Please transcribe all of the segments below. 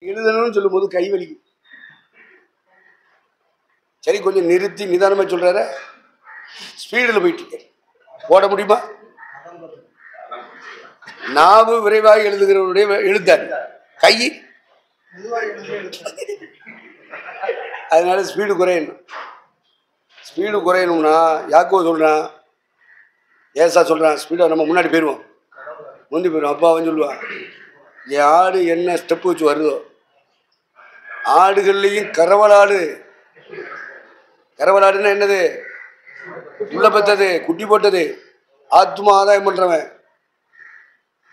எழுதணும்னு சொல்லும்போது கை வலிக்கும். சரி, கொஞ்சம் நிறுத்தி நிதானமா சொல்றாரு. ஸ்பீடில் போயிட்டு இருக்க ஓட முடியுமா? நாவு விரைவாக எழுதுகிறவருடைய எழுத்தார், கை அதனால ஸ்பீடு குறையணும். ஸ்பீடு குறையணும்னா யாக்கோ சொல்றான், ஏசா சொல்றான், ஸ்பீடா நம்ம முன்னாடி போயிடுவோம், முந்தி போயிடுவோம். அப்பா அவன் சொல்லுவான், என் ஆடு என்ன ஸ்டெப் வச்சு வருதோ, ஆடுகள்லையும் கரவலாடு. கரவலாடுன்னா என்னது? உள்ள பத்தது, குட்டி போட்டது, ஆத்மா ஆதாயம் பண்றவன்.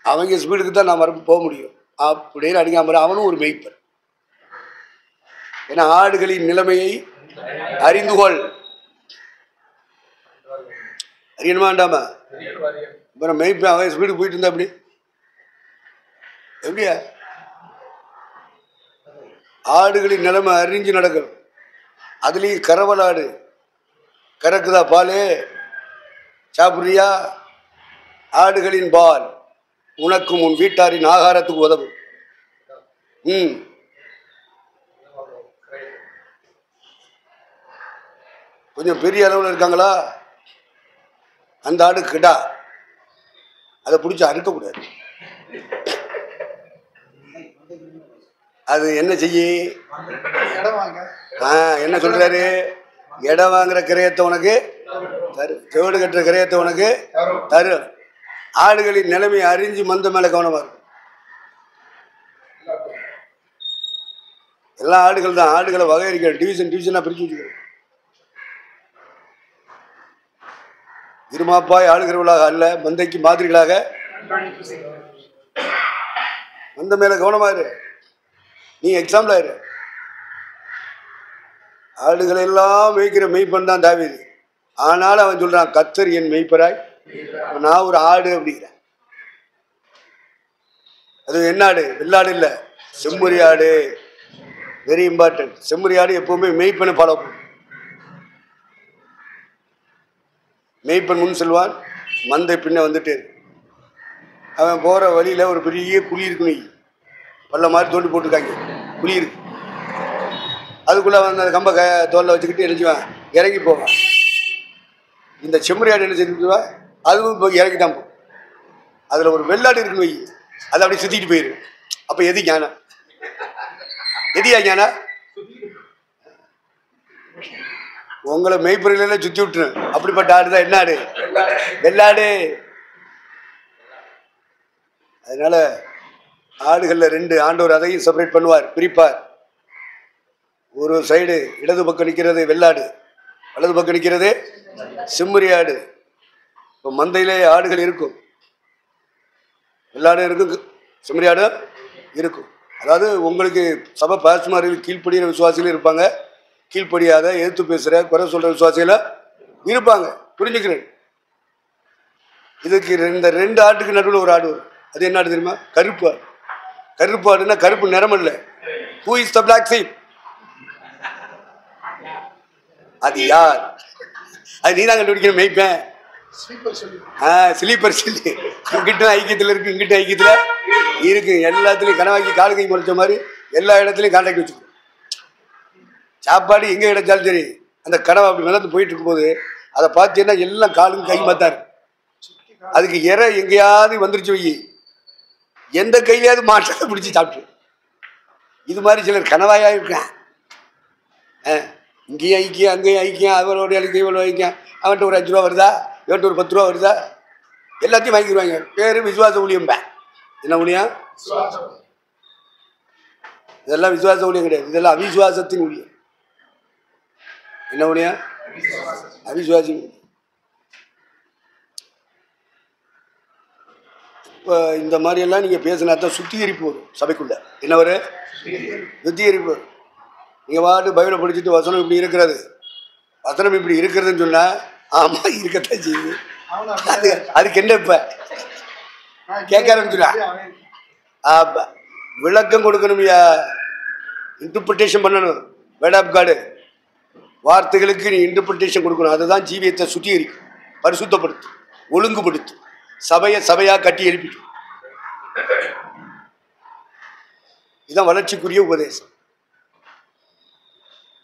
அவங்க ஸ்பீடுக்கு தான் நான் மறுப்பு போக முடியும் அப்படின்னு அடிக்காம அவனும் ஒரு மெய்ப்பர். ஏன்னா ஆடுகளின் நிலைமையை அறிந்துகொள். அறியணுமாண்டாம அப்புறம் மெய்ப்பேன். அவன் ஸ்பீடு போயிட்டு இருந்தா அப்படி எப்படியா? ஆடுகளின் நிலைமை அறிஞ்சு நடக்கும். அதுலேயும் கரவலாடு கறக்குதா, பால் சாப்பிட்றியா? ஆடுகளின் பால் உனக்கும் உன் வீட்டாரின் ஆகாரத்துக்கு உதவும். கொஞ்சம் பெரிய அளவில் இருக்காங்களா, அந்த ஆடு கிடா, அதை பிடிச்சி அறுக்கக்கூடாது. அது என்ன செய்ய? என்ன சொல்றாரு? இடம் வாங்குற கிரயத்தை உனக்கு தரு, தேடு கட்டுற கிரயத்தை உனக்கு தரு. ஆடுகளின் நிலைமையை அறிஞ்சு மந்த மேல கவனமா இருக்கும். எல்லா ஆடுகள் தான், ஆடுகளை வகையறிக்கிற டிவிஷனா பிரிச்சு வச்சுக்கிறோம். இருமாப்பாய் ஆளுகிறவர்களாக அல்ல, மந்தைக்கு மாதிரிகளாக. மந்த மேல கவனமா இரு. நீ எக்ஸாம்பிள் ஆயிரு. ஆடுகளை எல்லாம் மேய்க்கிற மெய்ப்பன் தான் தாவீது. ஆனாலும் அவன் சொல்றான், கர்த்தர் என் மெய்ப்பராய், நான் ஒரு ஆடு அப்படிங்கிறேன். அது என்ன ஆடு? வெள்ளாடு இல்ல, செம்மறி ஆடு. Very important. செம்மறி ஆடு எப்பவுமே மெய்ப்பனை ஃபாலோ பண்ணும். மெய்ப்பன் முன் செல்வான், மந்தை பின்ன வந்துட்டு. அவன் போற வழியில ஒரு பெரிய குழி இருக்கு, நீ பல்ல மாதிரி தோண்டி போட்டுருக்காங்க, குழி இருக்கு. அதுக்குள்ள வந்து அந்த கம்ப தோல்ல வச்சுக்கிட்டு எரிஞ்சுவான், இறங்கி போவான். இந்த செம்மறி ஆடு என்ன செஞ்சுவா, அதுவும் போய் இறங்கி தான் போகும். அதுல ஒரு வெள்ளாடு இருக்குன்னு வை, அதை அப்படி சுத்திட்டு போயிரு. அப்ப எது ஞானம்? எதியா ஞானம்? உங்களை மெய்ப்பொருளெல்லாம் சுத்தி விட்டுரு. அப்படிப்பட்ட ஆடுதான் என்ன ஆடு? வெள்ளாடு. அதனால ஆடுகள்ல ரெண்டு, ஆண்டவர் அதையும் செப்பரேட் பண்ணுவார், பிரிப்பார். ஒரு சைடு இடது பக்கம் நிற்கிறது வெள்ளாடு, வலது பக்கம் நிற்கிறது செம்மறி ஆடு. இப்போ மந்தையிலே ஆடுகள் இருக்கும், வெள்ளாடு இருக்கும், செம்மறி ஆடு இருக்கும். அதாவது உங்களுக்கு சபை பாஸ்மார்கள் கீழ்ப்படிகிற விசுவாசிகளும் இருப்பாங்க, கீழ்ப்படியாத எதிர்த்து பேசுகிற குறை சொல்கிற விசுவாசிகள் இருப்பாங்க. புரிஞ்சுக்கிறேன். இதுக்கு இந்த ரெண்டு ஆட்டுக்கு நடுவில் ஒரு ஆடு வரும். அது என்ன ஆடு தெரியுமா? கருப்பு ஆடு. கருப்பு ஆடுன்னா கருப்பு நிறம் இல்லை. Who is the black sheep? அது யார்? அது நீ தான் கண்டுபிடிக்கிற. மெய்ப்பேன். ஸ்லீப்பர் சொல்லி இங்கிட்டும் ஐக்கியத்தில் இருக்கு, இங்கிட்டும் ஐக்கியத்தில் இருக்கு. எல்லாத்துலேயும் கனவாக்கி காலு கை முறைச்ச மாதிரி எல்லா இடத்துலையும் கான்டாக்ட் வச்சுக்கணும். சாப்பாடு எங்கே கிடைச்சாலும் சரி, அந்த கனவை அப்படி மிதந்து போயிட்டு இருக்கும்போது அதை பார்த்தீங்கன்னா எல்லாம் காலும் கை மாத்தாரு. அதுக்கு இறை எங்கேயாவது வந்துருச்சு வை, எந்த கையிலையாவது மாற்றத்தை பிடிச்சி சாப்பிட்டு. இது மாதிரி சிலர் கனவாயா இருக்கான். இங்கேயும் ஐக்கியம், அங்கேயும் ஐக்கியம், அவரோட ஐக்கியம், இவ்வளோ ஐக்கியம். அவன்கிட்ட ஒரு 5 ரூபா வருதா, இவன்ட்டு ஒரு 10 ரூபா வருதா, எல்லாத்தையும் வாங்கிடுவாங்க. பேரு விசுவாச ஊழியம். என்ன ஊழியம்? இதெல்லாம் விசுவாச ஊழியம் கிடையாது, இதெல்லாம் அவிசுவாசத்தின் ஊழியம். என்ன ஊழியம்? அவிசுவாசி. இப்போ இந்த மாதிரியெல்லாம் நீங்கள் பேசினா தான் சுத்திகரிப்பு வரும் சபைக்குள்ள. என்ன வரும்? சுத்திகரிப்பு வரும். நீங்கள் பாட்டு பைபிளை படிச்சுட்டு வசனம் இப்படி இருக்கிறது, வசனம் இப்படி இருக்கிறதுன்னு சொன்னால் ஆமாம் இருக்கத்தான் செய்யுது. அதுக்கு என்ன இப்போ கேட்க ஆரம்பிச்சுடா? ஆப்பா விளக்கம் கொடுக்கணும்யா, இன்டர்பிரிட்டேஷன் பண்ணணும். வேர்ட் ஆஃப் காடு வார்த்தைகளுக்கு நீ இன்டர்பிரிட்டேஷன் கொடுக்கணும். அதுதான் ஜீவியத்தை சுத்திகரிக்கும், பரிசுத்தப்படுத்தும், ஒழுங்குபடுத்தும், சபையை சபையாக கட்டி எழுப்பிடும். இதுதான் வளர்ச்சிக்குரிய உபதேசம்.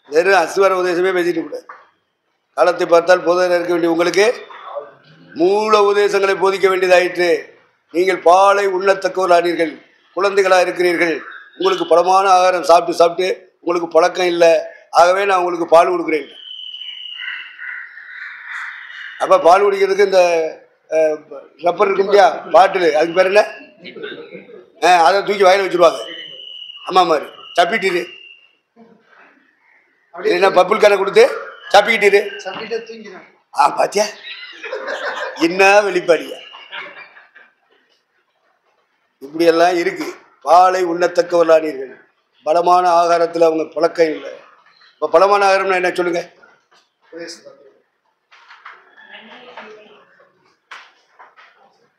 வெறும் அசுவர உபதேசமே பேசிட்டு கூடாது. காலத்தை பார்த்தால் போதகராக இருக்க வேண்டிய உங்களுக்கு மூல உபதேசங்களை போதிக்க வேண்டியதாயிற்று. நீங்கள் பாலை உண்ணத்தக்கவர்களானீர்கள், குழந்தைகளாக இருக்கிறீர்கள். உங்களுக்கு பலமான ஆகாரம் சாப்பிட்டு சாப்பிட்டு உங்களுக்கு பழக்கம் இல்லை. ஆகவே நான் உங்களுக்கு பால் கொடுக்குறேன். அப்போ பால் குடிக்கிறதுக்கு இந்த ரப்பர் இருக்கும் இல்லையா, பாட்டில், அதுக்கு பேர் என்ன, அதை தூக்கி வாயில் வச்சுருவாங்க. அம்மா மாதிரி சப்பிட்டு என்ன பப்புள் கணக்கு கொடுத்து சப்பிக்கிட்டு பாத்தியா என்ன வெளிப்பாடியா. இப்படியெல்லாம் இருக்கு. பாலை உண்ணத்தக்கவர்களானீர்கள், பலமான ஆகாரத்தில் அவங்க பழக்கம் இல்லை. இப்போ பலமான ஆகாரம்னா என்ன சொல்லுங்க?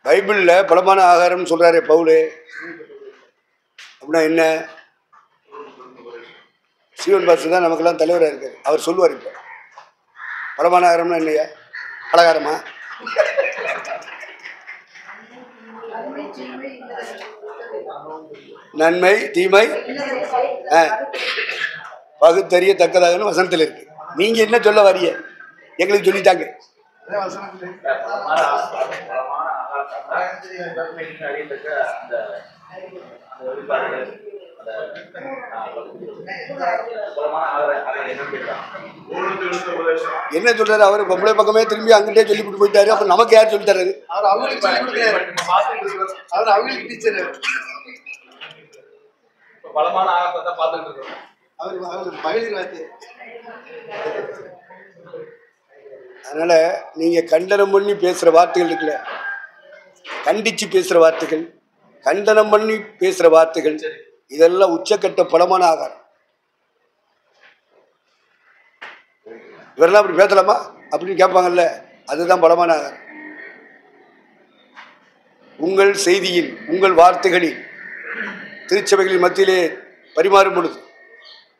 பைபிளில் பலமான ஆகாரம்னு சொல்றாரு பவுலு. அப்படின்னா என்ன? சீவன் பாஸ்டர் தான் நமக்கெல்லாம் தலைவராக இருக்காரு. அவர் சொல்லுவார். இப்போ பலமான ஆகாரம்னா என்னையா? பலகாரமா? நன்மை தீமை பகுத்தறியத்தக்கதாகன்னு வசனத்தில் இருக்கு. நீங்க என்ன சொல்ல வரீங்க? எங்களுக்கு சொல்லிட்டாங்க. என்ன சொல்றாரு அவரு? பொம்பளை பக்கமே திரும்பி அங்கிட்டே சொல்லிவிட்டு போயிட்டாரு. அப்ப நமக்கு யார் சொல்லி தர்றாரு? அதனால நீங்க கண்டனம் பண்ணி பேசுற வார்த்தைகள் இருக்குல்ல, கண்டிச்சு பேசுற வார்த்தைகள், கண்டனம் பண்ணி பேசுற வார்த்தைகள், இதெல்லாம் உச்சக்கட்ட பலமான ஆகாரம். இவரெல்லாம் அப்படி பேசலாமா அப்படின்னு கேட்பாங்கல்ல, அதுதான் பலமான ஆகாரம். உங்கள் செய்தியில், உங்கள் வார்த்தைகளில், திருச்சபைகளின் மத்தியிலே பரிமாறும் பொழுது,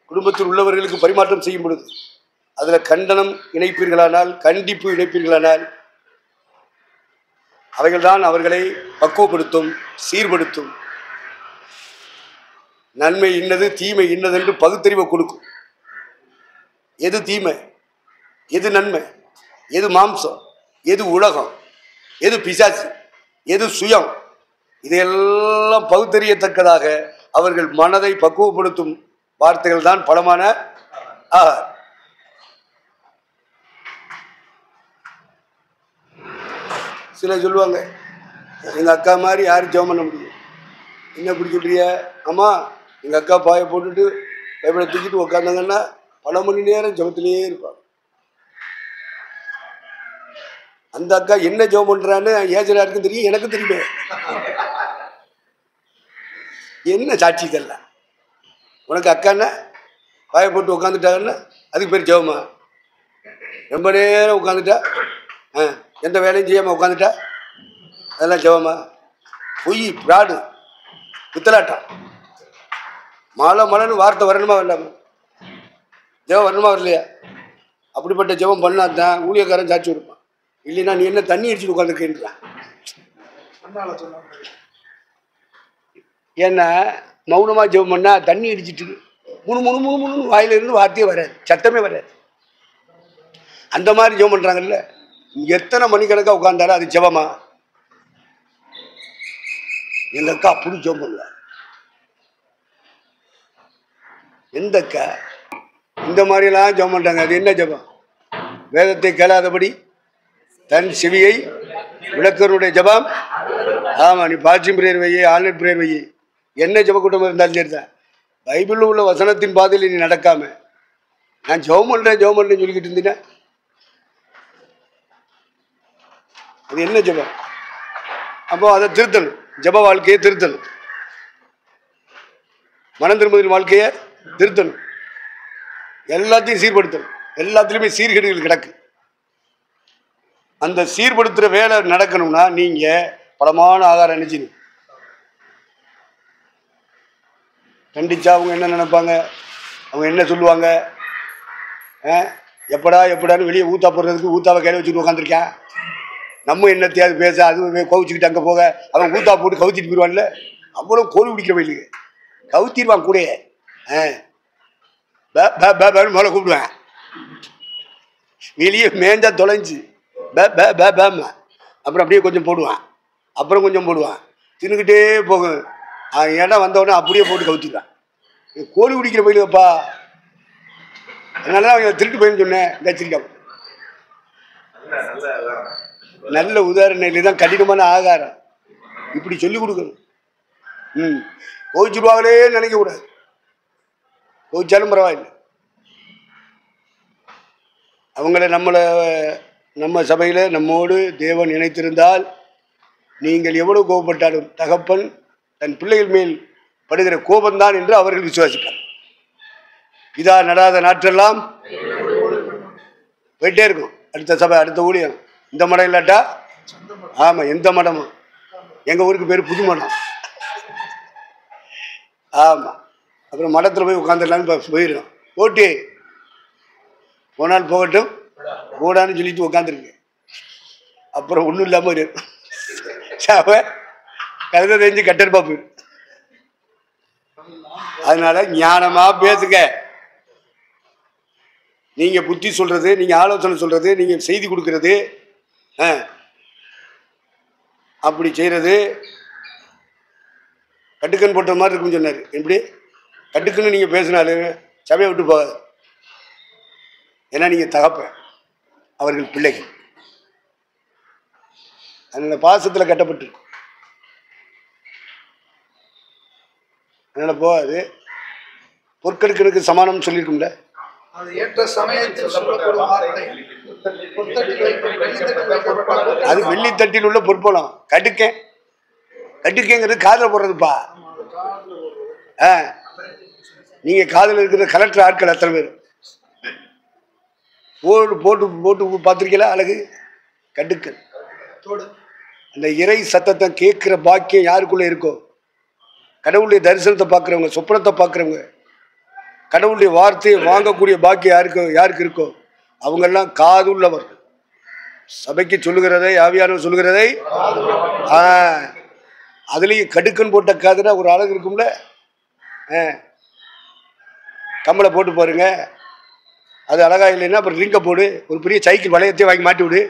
குடும்பத்தில் உள்ளவர்களுக்கு பரிமாற்றம் செய்யும் பொழுது, அதில் கண்டனம் இணைப்பீர்களானால், கண்டிப்பு இணைப்பீர்களானால், அவைகள்தான் அவர்களை பக்குவப்படுத்தும், சீர்படுத்தும். நன்மை இன்னது தீமை இன்னது என்று பகுத்தறிவை கொடுக்கும். எது தீமை, எது நன்மை, எது மாம்சம், எது உலகம், எது பிசாசு, எது சுயம், இதையெல்லாம் பகுத்தறியத்தக்கதாக அவர்கள் மனதை பக்குவப்படுத்தும் வார்த்தைகள் தான் பலமான ஆகாரம். சில சொல்லுவாங்க, எங்கள் அக்கா மாதிரி யாரும் ஜெபம் பண்ண முடியும். என்ன இப்படி சொல்றிய? ஆமா, எங்கள் அக்கா பாயை போட்டுட்டு பைபிளை தூக்கிட்டு உக்காந்தாங்கன்னா பல மணி நேரம் ஜெபத்திலேயே இருப்பாங்க. அந்த அக்கா என்ன ஜெபம் பண்றான்னு ஏஜராருக்கும் தெரியும், எனக்கும் தெரியுமே. என்ன சாட்சி இதெல்லாம்? உனக்கு அக்கான்னா பாயை போட்டு உட்காந்துட்டாங்கன்னா அதுக்கு பேர் ஜெபமா? ரொம்ப நேரம் உட்காந்துட்டா, எந்த வேலையும் செய்யாமல் உட்காந்துட்டா அதெல்லாம் ஜெபமா? பொய், பிராடு, பித்தலாட்டம். மழை மழைன்னு வார்த்தை வரணுமா வேண்டாமா? ஜெபம் வரணுமா வரலையா? அப்படிப்பட்ட ஜெபம் பண்ணாதான் ஊழியக்காரன் சாட்சி கொடுப்பான். இல்லைன்னா நீ என்ன தண்ணி அடிச்சுட்டு உட்காந்துருக்கேன்றான். ஏன்னா மௌனமாக ஜெபம் பண்ணா தண்ணி அடிச்சுட்டு முணு முணு முணு முணு வாயிலிருந்து வார்த்தையே வராது, சத்தமே வராது. அந்த மாதிரி ஜெபம் பண்ணுறாங்கல்ல, எத்தனை மணிக்கணக்காக உட்கார்ந்தாலும் அது ஜெபமா? எங்க அக்கா அப்படி ஜெபம் பண்ணல. எந்த அக்கா இந்த மாதிரிலாம் ஜெபம் பண்ணுறாங்க. அது என்ன ஜெபம்? வேதத்தை கேளாதபடி தன் செவியை விளக்கருடைய ஜெபம். ஆமாம், நீ பாட்சியம் பிரேயர் வையே, ஆன்லைன் பிரேயர் வையே, என்ன ஜெப கூட்டம் இருந்தாலும் சரி தான். பைபிளில் உள்ள வசனத்தின் பாதையில் நீ நடக்காம நான் ஜெபம் பண்ணுறேன்னு சொல்லிக்கிட்டு இருந்தீங்கன்னா அது என்ன ஜெபம்? அப்போ அதை திருத்தணும், ஜெப வாழ்க்கையை திருத்தணும், மனம் திரும்புதல் வாழ்க்கையை திருத்தணும், எல்லாத்தையும் சீர்படுத்தணும். எல்லாத்துலேயுமே சீர்கேடுகள் கிடக்கு. அந்த சீர்படுத்துகிற வேலை நடக்கணும்னா நீங்கள் பலமான ஆகாரம் நினைச்சிடும். கண்டிச்சா அவங்க என்ன நினைப்பாங்க, அவங்க என்ன சொல்லுவாங்க? எப்படான்னு வெளியே ஊத்தா போடுறதுக்கு ஊத்தாவை கையில் வச்சுட்டு உட்காந்துருக்கேன். நம்ம என்னத்தையாவது பேச, அது கோவிச்சுக்கிட்டு அங்கே போக அவன் ஊத்தா போட்டு கவிச்சிட்டு போயிடுவான்ல. அவ்வளோ கோழி பிடிக்கிற வயலுக்கு கவுத்திடுவான் கூட. மேலே கூப்பிடுவேன். வெளியே மேஞ்சா தொலைஞ்சு பேமா. அப்புறம் அப்படியே கொஞ்சம் போடுவான், அப்புறம் கொஞ்சம் போடுவான், தின்னுக்கிட்டே போகும். இடம் வந்தவுடனே அப்படியே போட்டு கவுத்திடுவான். கோழி குடிக்கிற பயிலுப்பா. அதனால தான் அவங்க திருட்டு போயின்னு சொன்னேன். வச்சிருக்கான். நல்ல உதாரணம். இதுதான் கடினமான ஆகாரம். இப்படி சொல்லி கொடுக்கணும். கோவிச்சிருவாங்களே நினைக்க கூடாது. கோவிச்சாலும் பரவாயில்லை. அவங்கள நம்ம சபையில் நம்மோடு தேவன் இணைத்திருந்தால் நீங்கள் எவ்வளவு கோபப்பட்டாலும் தகப்பன் தன் பிள்ளைகள் மேல் படுகிற கோபம்தான் என்று அவர்கள் விசுவாசிப்பார். இதா நடாத நாற்றெல்லாம் போயிட்டே இருக்கும். அடுத்த சபை, அடுத்த ஊழியம். இந்த மடம் இல்லாட்டா ஆமாம், எந்த மடமும். எங்கள் ஊருக்கு பேர் புது மடம். ஆமாம். அப்புறம் மடத்தில் போய் உட்காந்துடலான்னு போயிடும். போட்டி போனால் போகட்டும், போடான்னு சொல்லிட்டு உட்காந்துருக்கு. அப்புறம் ஒன்றும் இல்லாமல் இருக்கும். சபை கழுத தெரிஞ்சு கட்டெடுப்பா போயிடும். அதனால ஞானமா பேசுங்க. நீங்க புத்தி சொல்றது, நீங்க ஆலோசனை சொல்றது, நீங்க செய்தி கொடுக்கறது, அப்படி செய்யறது கட்டுக்கன் போட்ட மாதிரி இருக்குன்னு சொன்னாரு. எப்படி கட்டுக்குன்னு நீங்க பேசினாலும் சபையை விட்டு போகாது. ஏன்னா நீங்க தகப்ப, அவர்கள் பிள்ளைகள். அந்த பாசத்துல கட்டப்பட்டு அதனால போகாது. பொற்கடுக்கனுக்கு சமானம் சொல்லியிருக்கும்ல. அது வெள்ளித்தட்டில் உள்ள பொற்பலம். கட்டுக்கேங்கிறது காதல போடுறதுப்பா. நீங்க காதல இருக்கிற கலெக்டர் ஆட்கள் அத்தனை பேர் போட்டு போட்டு பார்த்திருக்கீங்களா? அழகு கட்டுக்கல். அந்த இறை சத்தத்தை கேட்கிற பாக்கியம் யாருக்குள்ள இருக்கோ, கடவுளுடைய தரிசனத்தை பார்க்குறவங்க, சொப்பனத்தை பார்க்குறவங்க, கடவுளுடைய வார்த்தையை வாங்கக்கூடிய பாக்கியம் யாருக்கு இருக்கோ அவங்கெல்லாம் காதுள்ளவர். சபைக்கு சொல்லுகிறதை, ஆவியானவர் சொல்லுகிறதை. அதுலேயும் கடுக்கன் போட்ட காதுனா ஒரு அழகு இருக்கும்ல. கம்மலை போட்டு பாருங்க, அது அழகா இல்லைன்னா அப்புறம் ரிங்கை போடு. ஒரு பெரிய சைக்கிள் வளையத்தையும் வாங்கி மாட்டி விடு.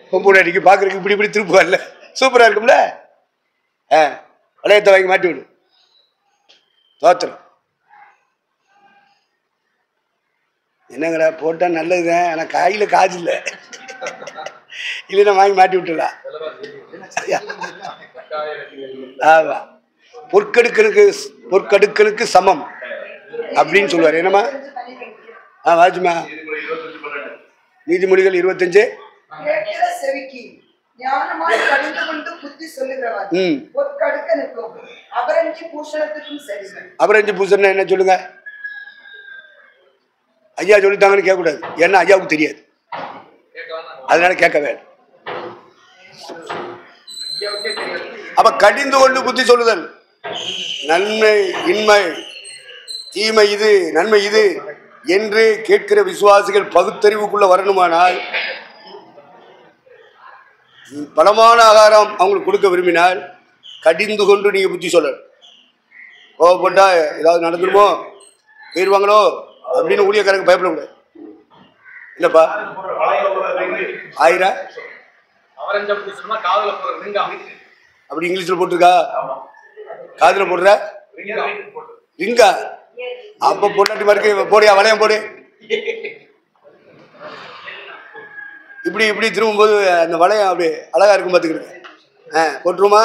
பொம்பூட அடிக்கு பார்க்குறதுக்கு இப்படி இப்படி திருப்பு வரல, சூப்பராக இருக்கும்ல. வளையத்தை வாங்கி மாட்டி விடு. தோத்திரம் என்னங்கடா போட்டால் நல்லதுதான், ஆனால் காயில் காசு இல்லை, இல்லைன்னா வாங்கி மாட்டி விட்டுலாம். ஆமா, பொற்கடுக்கனுக்கு சமம் அப்படின்னு சொல்லுவார். என்னம்மா? வாஜ்மா நீதிமொழிகள் 25. அபரஞ்சி பூசணம் என்ன சொல்லுங்க? ஐயா சொல்லித்தாங்கன்னு கேட்க கூடாது. ஏன்னா ஐயாவுக்கு தெரியாது, அதனால கேட்க வேண்டும். அப்ப கடிந்து கொண்டு புத்தி சொல்லுதல். நன்மை இன்மை, தீமை இது, நன்மை இது என்று கேட்கிற விசுவாசிகள் பகுத்தறிவுக்குள்ள வரணுமானால், பலமான ஆகாரம் அவங்களுக்கு கொடுக்க விரும்பினால் கடிந்து கொண்டு நீங்க புத்தி சொல்லணும். கோவப்பட்டா ஏதாவது நடந்துருமோ, போயிடுவாங்களோ அப்படின்னு ஊழியக்காரங்க பயப்படக்கூடாது. இல்லப்பா, ஆயிரம் அப்படி இங்கிலீஷ்ல போட்டிருக்கா? காதுல போடுற ரிங்கா? அப்ப பொண்டாட்டி மாதிரி போடியா, வளையம் போடு. இப்படி இப்படி திரும்பும்போது அந்த வளையம் அப்படி அழகா இருக்கும் பார்த்துக்கிட்டு. போட்டுருமா?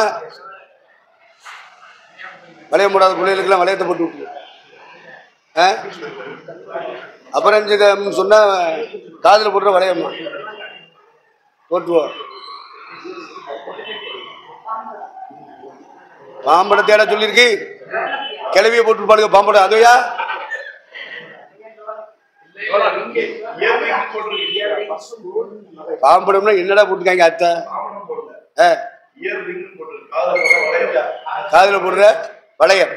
வளையம் போடாத பிள்ளைகளுக்கெல்லாம் வளையத்தை போட்டு விட்டு. அப்புறம் சொன்னா காதுல போடுற வளையம்மா போட்டுருவோம். பாம்பட தேட சொல்லியிருக்கு, கிளவிய போட்டு பாடுங்க பாம்படம். அதுயா பாம்படம்னா என்னடா போட்டுருக்காங்க அத்தை? காதுல போடுற வளையம்.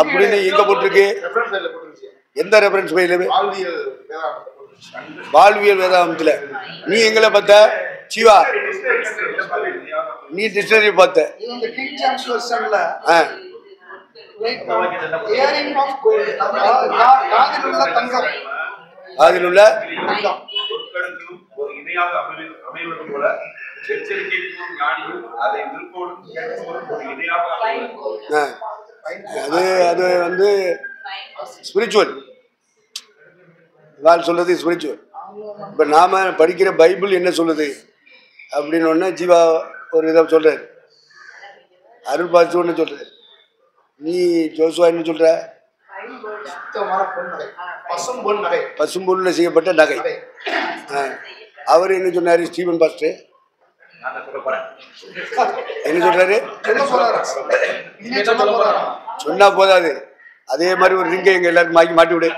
அப்படின்னு எங்க போட்டிருக்கு? எந்த ரெஃபரன்ஸ் பையில? வாழ்வியல் வேதாந்தத்துல. நீ எங்களை பார்த்த சிவா? நீ டிக்ஷனரி பார்த்த. இந்த கிங் ஜேம்ஸ் வெர்ஷன்ல இயரிங் ஆஃப் கோல்ட், காதில் உள்ள தங்கம், காதில் உள்ள தங்கம் ஒரு இணையாக அமைவது போல எச்சரிக்கைக்கும் ஞானியும் அதை விருப்போடும் கேட்போரும் ஒரு இணையாக அது அது வந்து ஸ்பிரிச்சுவல். வாழ் சொல்றது ஸ்பிரிச்சுவல். இப்போ நாம படிக்கிற பைபிள் என்ன சொல்லுது அப்படின்னு ஒன்று ஜீவா ஒரு இதை சொல்றாரு, அருள் பாசி ஒன்று சொல்றாரு, நீ ஜோசுவா என்ன சொல்ற? பசும்பொன்ல செய்யப்பட்ட நகை. அவர் என்ன சொன்னாரு? ஸ்டீவன் பாஸ்டர் என்ன சொல்றாரு? சொன்னா போதாது, அதே மாதிரி ஒரு ரிங்கை எங்க எல்லாருக்கும் வாங்கி மாட்டி விடு.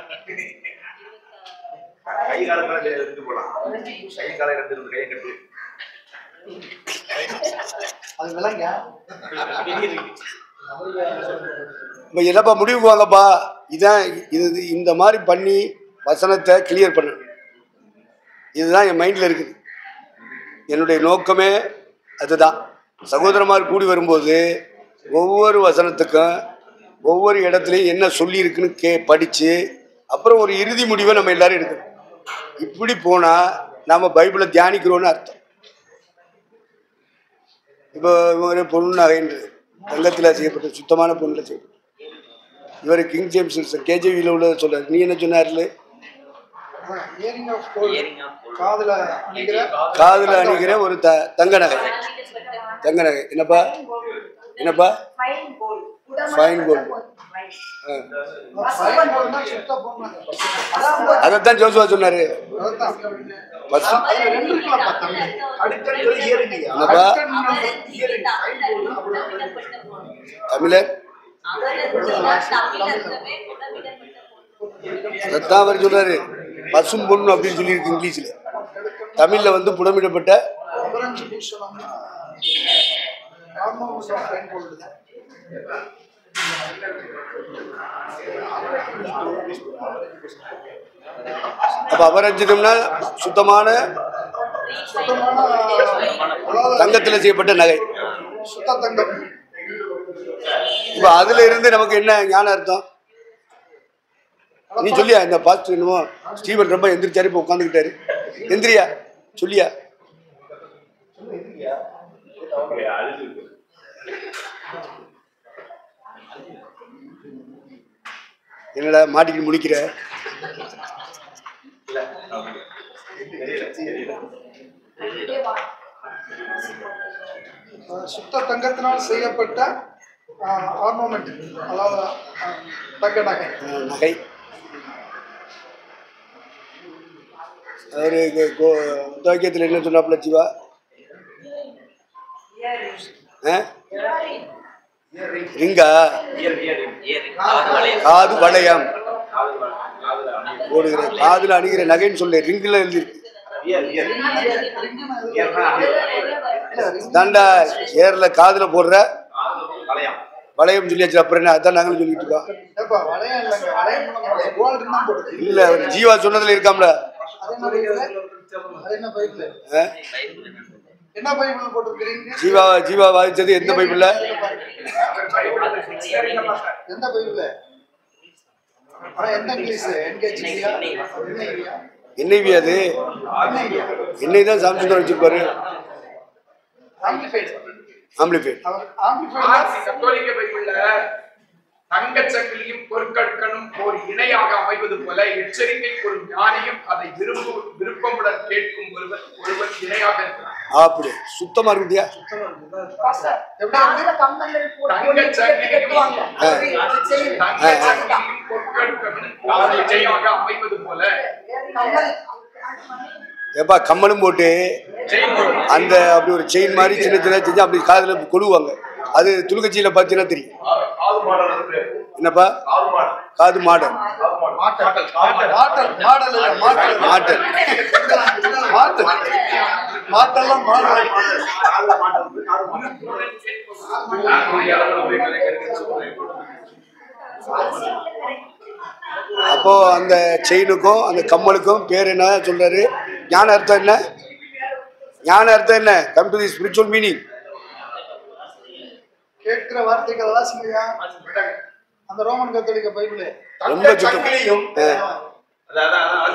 என்னப்பா முடிவுக்கு வாங்கப்பா, இதான் இது இந்த மாதிரி பண்ணி வசனத்தை கிளியர் பண்ண, இதுதான் என் மைண்ட்ல இருக்குது. என்னுடைய நோக்கமே அதுதான். சகோதரமார் கூடி வரும்போது ஒவ்வொரு வசனத்துக்கும் ஒவ்வொரு இடத்துலையும் என்ன சொல்லி இருக்குன்னு படிச்சு அப்புறம் ஒரு இறுதி முடிவை நம்ம எல்லாரும் எடுக்கணும். இப்படி போனா நாம பைபிளை தியானிக்கிறோம்னு அர்த்தம். இப்போ ஒரு பொண்ணு நகைன்றது தங்கத்தில் செய்யப்பட்ட சுத்தமான பொண்ணுல செய்யப்பட்ட. இவர் கிங் ஜேம்ஸ் கேஜேவியில் உள்ள சொல்றாரு. நீ என்ன சொன்னார்ல? காதுல அணிகிற ஒரு தங்க நகை. தங்க நகை என்னப்பா? என்னப்பா? Fine gold. அதைத்தான் ஜோசுவா சொன்னாரு. தமிழர் அதைத்தான் அவர் சொல்றாரு. பசும் பொண்ணு அப்படின்னு சொல்லியிருக்கு இங்கிலீஷ்ல. தமிழ்ல வந்து புடமிடப்பட்ட அப்ப அபரஞ்சிதம்னா சுத்தமான தங்கத்துல செய்யப்பட்ட நகை. இப்ப அதுல இருந்து நமக்கு என்ன ஞான அர்த்தம்? நீ சொல்லியா? இந்த பாஸ்டர் என்னமோ ஸ்டீவன் ரொம்ப எந்திரிச்சாரு, இப்ப உட்காந்துக்கிட்டாரு. எந்திரியா சொல்லியா? என்னடா மாட்டிக்கிட்டு முடிக்கிற? சுத்த தங்கத்தினால் செய்யப்பட்ட ஆர்னமெண்ட், அதாவது தங்க நகை. நகை அவரு துவக்கியத்தில் என்ன சொன்னாப்புல ஜீவா? ரிங்கா? காது வளையம் போடுகிற, காதுல அணிகிற நகைன்னு சொல்லு. ரிங்குல எழுதிருக்கு. தாண்டா ஏர்ல காதுல போடுற வளையம் சொல்லியாச்சு. அப்புறம் என்ன? அதான் நாங்களும் சொல்லிட்டு இருக்கோம். இல்ல ஜீவா சொன்னதுல இருக்காம்ல. ஜீவா வாதிச்சது எந்த பைபிள்ல? எந்த பைபிள்ல? NIV. அது என்னை தான் சாம்சுந்தரம் வச்சிருப்பாரு. ஆம்பிளிஃபைட். கத்தோலிக்க பைபிள்ல தங்கச்சங்கிலியும் பொற்கற்கனும் ஒரு இணையாக அமைவது போல எச்சரிக்கைக்கு ஒரு ஞானியும் அதை விருப்பமுடன் கேட்கும் ஒருவன் இணையாக இருக்கிறான். அப்படி சுத்தமா இருக்குதியா? தங்கச்சங்கிலியும் பொற்கற்கனும் இணையாக அமைவது போல. ஏப்பா கம்மலும் போட்டு அந்த அப்படி ஒரு செயின் மாதிரி சின்ன சின்ன செஞ்சு அப்படி காதுல கொழுவாங்க. அது துலுக்கச்சியில பார்த்தீங்கன்னா தெரியும். என்னப்பா? காது மாடல். அப்போ அந்த செயினுக்கும் அந்த கம்மலுக்கும் பேர் என்ன சொல்றாரு? ஞான அர்த்தம் என்ன? ஞான அர்த்தம் என்ன? Come to the spiritual meaning. கேட்கிற வார்த்தைகள் எல்லாம் சிமையா அந்த ரோமன் கத்தோலிக்க பைபிளே ரொம்ப சங்கிலியும்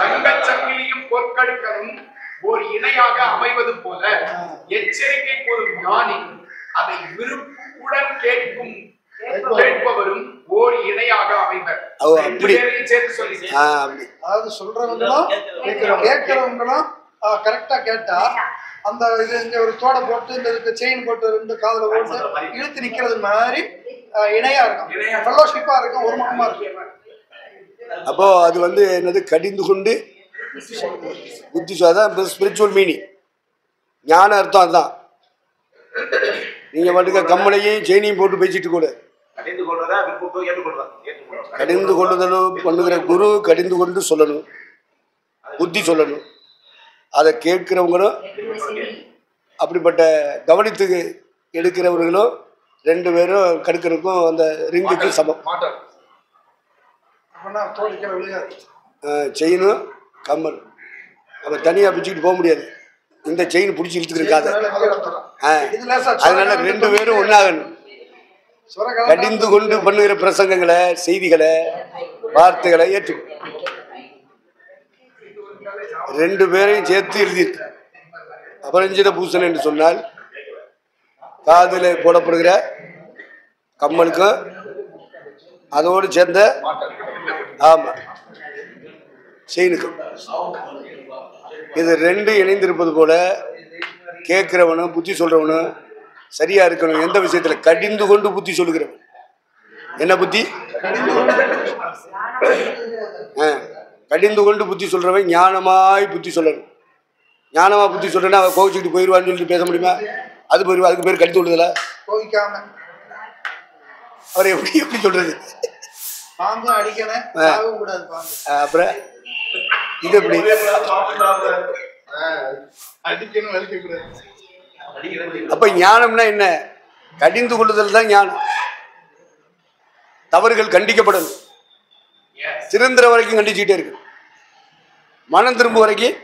தங்கச் சங்கிலியும் பொற்கடுக்கனும் ஓர் இணையாக அமைவது போல எச்சரிக்கை கூறும் ஞானி அதை விருப்புடன் கேட்பவரும் ஓர் இணையாக அமைவர். அப்படி சேர்த்து சொல்லி அதாவது சொல்றவங்களும் கேட்கிறவங்களும் கரெக்டா கேட்டா அந்த இது இங்க ஒரு தோடை போட்டு இந்த செயின் போட்டு இந்த காதுல போட்டு இழுத்து நிக்கிறது மாதிரி இணையா இருக்கும், ஃபெல்லோஷிப்பா இருக்கும், ஒரு மனமா இருக்கும். அப்போ அது வந்து என்னது கடிந்து கொண்டு புத்தி அதான் ஸ்பிரிச்சுவல் மீனிங், ஞான அர்த்தம் அதுதான். நீங்க மட்டும் கம்மலையும் செயினையும் போட்டு பேசிட்டு கூட கடிந்து கொள்ளுதலும் பண்ணுகிற குரு கடிந்து கொண்டு சொல்லணும், புத்தி சொல்லணும். அதை கேட்கிறவங்களும் அப்படிப்பட்ட கவனித்து எடுக்கிறவர்களும் ரெண்டு பேரும் கடுக்கனுக்கும் அந்த ரிங்குக்கும் சமம். செயினும் கம்மல் அப்ப தனியா பிடிச்சிக்கிட்டு போக முடியாது, இந்த செயின் பிடிச்சி இழுத்துக்கிட்டு இருக்காது. அதனால ரெண்டு பேரும் ஒன்னாகணும். கடிந்து கொண்டு பண்ணுகிற பிரசங்கங்களை, செய்திகளை, வார்த்தைகளை ஏற்றுக்கணும். ரெண்டு பேரையும் சேர்த்து எழுதியிருக்கு. அபரஞ்சித பூசன் என்று சொன்னால் காதில் போடப்படுகிற கம்மலுக்கும் அதோடு சேர்ந்த ஆமா செயினுக்கும் இது ரெண்டு இணைந்திருப்பது போல கேட்கிறவனும் புத்தி சொல்றவனும் சரியா இருக்கணும். எந்த விஷயத்துல கடிந்து கொண்டு புத்தி சொல்லுகிறவன் என்ன புத்தி, கடிந்து கொண்டு புத்தி சொல்றவன் ஞானமாய் புத்தி சொல்லணும். ஞானமா புத்தி சொல்றேன்னா அவன் கோவிச்சுக்கிட்டு போயிடுவான்னு சொல்லிட்டு பேச முடியுமா? அது போயிடுவா, அதுக்கு பேர் கடித்து விடுதல. அவரை எப்படி எப்படி சொல்றது? அப்புறம் இது எப்படி அப்ப ஞானம்னா என்ன? கடிந்து கொள்ளுதல் தான் ஞானம். தவறுகள் கண்டிக்கப்படணும், திருந்துற வரைக்கும் கண்டிச்சுக்கிட்டே இருக்கு, மனம் திரும்ப வரைக்கும்,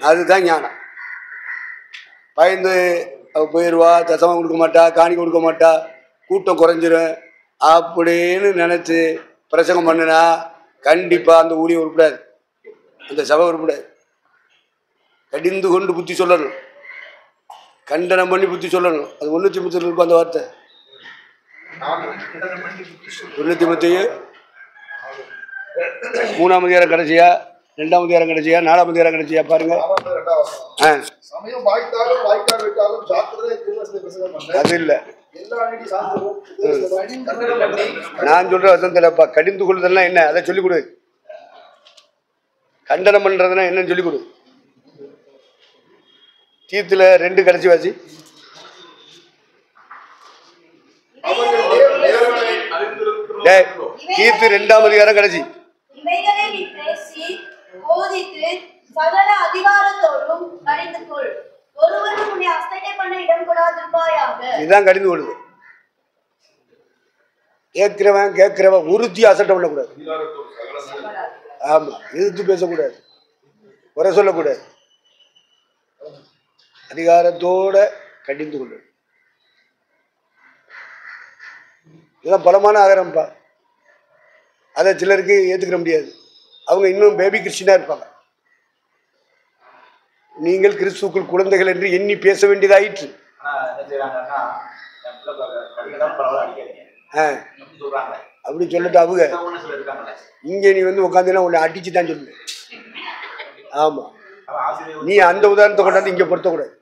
அதுதான் ஞானம். பயந்து அவ போயிடுவா, தசமா கொடுக்க மாட்டா, காணி கொடுக்க மாட்டா, கூட்டம் குறைஞ்சிரும் அப்படின்னு நினைச்சு பிரசங்கம் பண்ணுனா கண்டிப்பா அந்த ஊழியம் உருப்படாது, அந்த சபை உருப்படாது. கடிந்து கொண்டு புத்தி சொல்லணும், கண்டனம் பண்ணி புத்தி சொல்லணும். அது 130 இருக்கும் அந்த வார்த்தை. 130 3ஆம் அதிகாரம் கடைசியா, 2ஆம் அதிகாரம் கடைசியா, 4ஆம் அதிகாரம் கடைசியா பாருங்க. அது இல்ல நான் சொல்ற வசனத்துலப்பா. கடிந்து கொள்ளுதல்னா என்ன அதை சொல்லிக் கொடு. கண்டனம் பண்றதுன்னா என்னன்னு சொல்லிக் கொடு. தீத்துல 2 கடைசி வாசி. தீத்து 2ஆம் அதிகாரம் கடைசி. இதுதான் கடிந்து கொள்ளுது. கேட்கிறவன் உறுதி அசட்டை பண்ணக்கூடாது. ஆமா, எதிர்த்து பேசக்கூடாது, குறை சொல்லக்கூடாது, அதிகாரத்தோட கடிந்து கொள்ளு. இதெல்லாம் பலமான ஆகாரம்ப்பா. அதை சிலருக்கு ஏத்துக்கிற முடியாது. அவங்க இன்னும் பேபி கிறிஸ்டினா இருப்பாங்க. நீங்கள் கிறிஸ்துக்குள் குழந்தைகள் என்று எண்ணி பேச வேண்டியதாயிற்று. அப்படி சொல்லிட்டு அவங்க இங்க நீ வந்து உட்காந்துன்னா உன்னை அடிச்சுதான் சொல்லு. ஆமா, நீ அந்த உதாரணத்தை கொண்டாந்து இங்க பொருத்தக்கூடாது.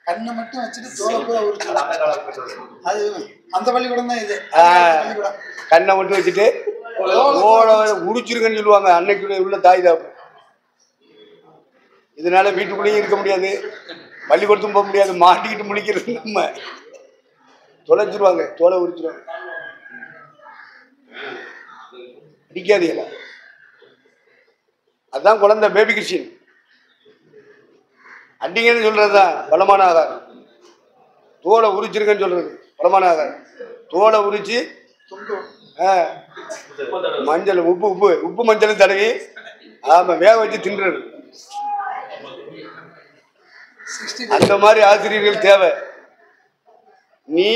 கண்ணை மட்டும் வச்சுட்டு அது அந்த பள்ளிக்கூடம் தான் இது. கண்ணை மட்டும் வச்சுட்டு உடிச்சிருக்கன்னு சொல்லுவாங்க. அன்னைக்கு உள்ள தாய் தான். இதனால வீட்டுக்குள்ளேயும் இருக்க முடியாது, பள்ளிக்கூடத்தும் போக முடியாது, மாட்டிக்கிட்டு முழிக்கிறது. நம்ம தொலைச்சிருவாங்க, தோலை உரிச்சிருவாங்க. அடிக்காதீங்க. அதான் குழந்தை பேபி கிறிஸ்டின். அடிங்கன்னு சொல்றதுதான் பலமான ஆகாரம். தோலை உரிச்சிருக்கன்னு சொல்றது பலமான ஆகாரம். தோலை உரிச்சு மஞ்சள் உப்பு மஞ்சள் தடவி ஆமா வேக வச்சு தின்றது. அந்த மாதிரி ஆசிரியர்கள் தேவை. நீ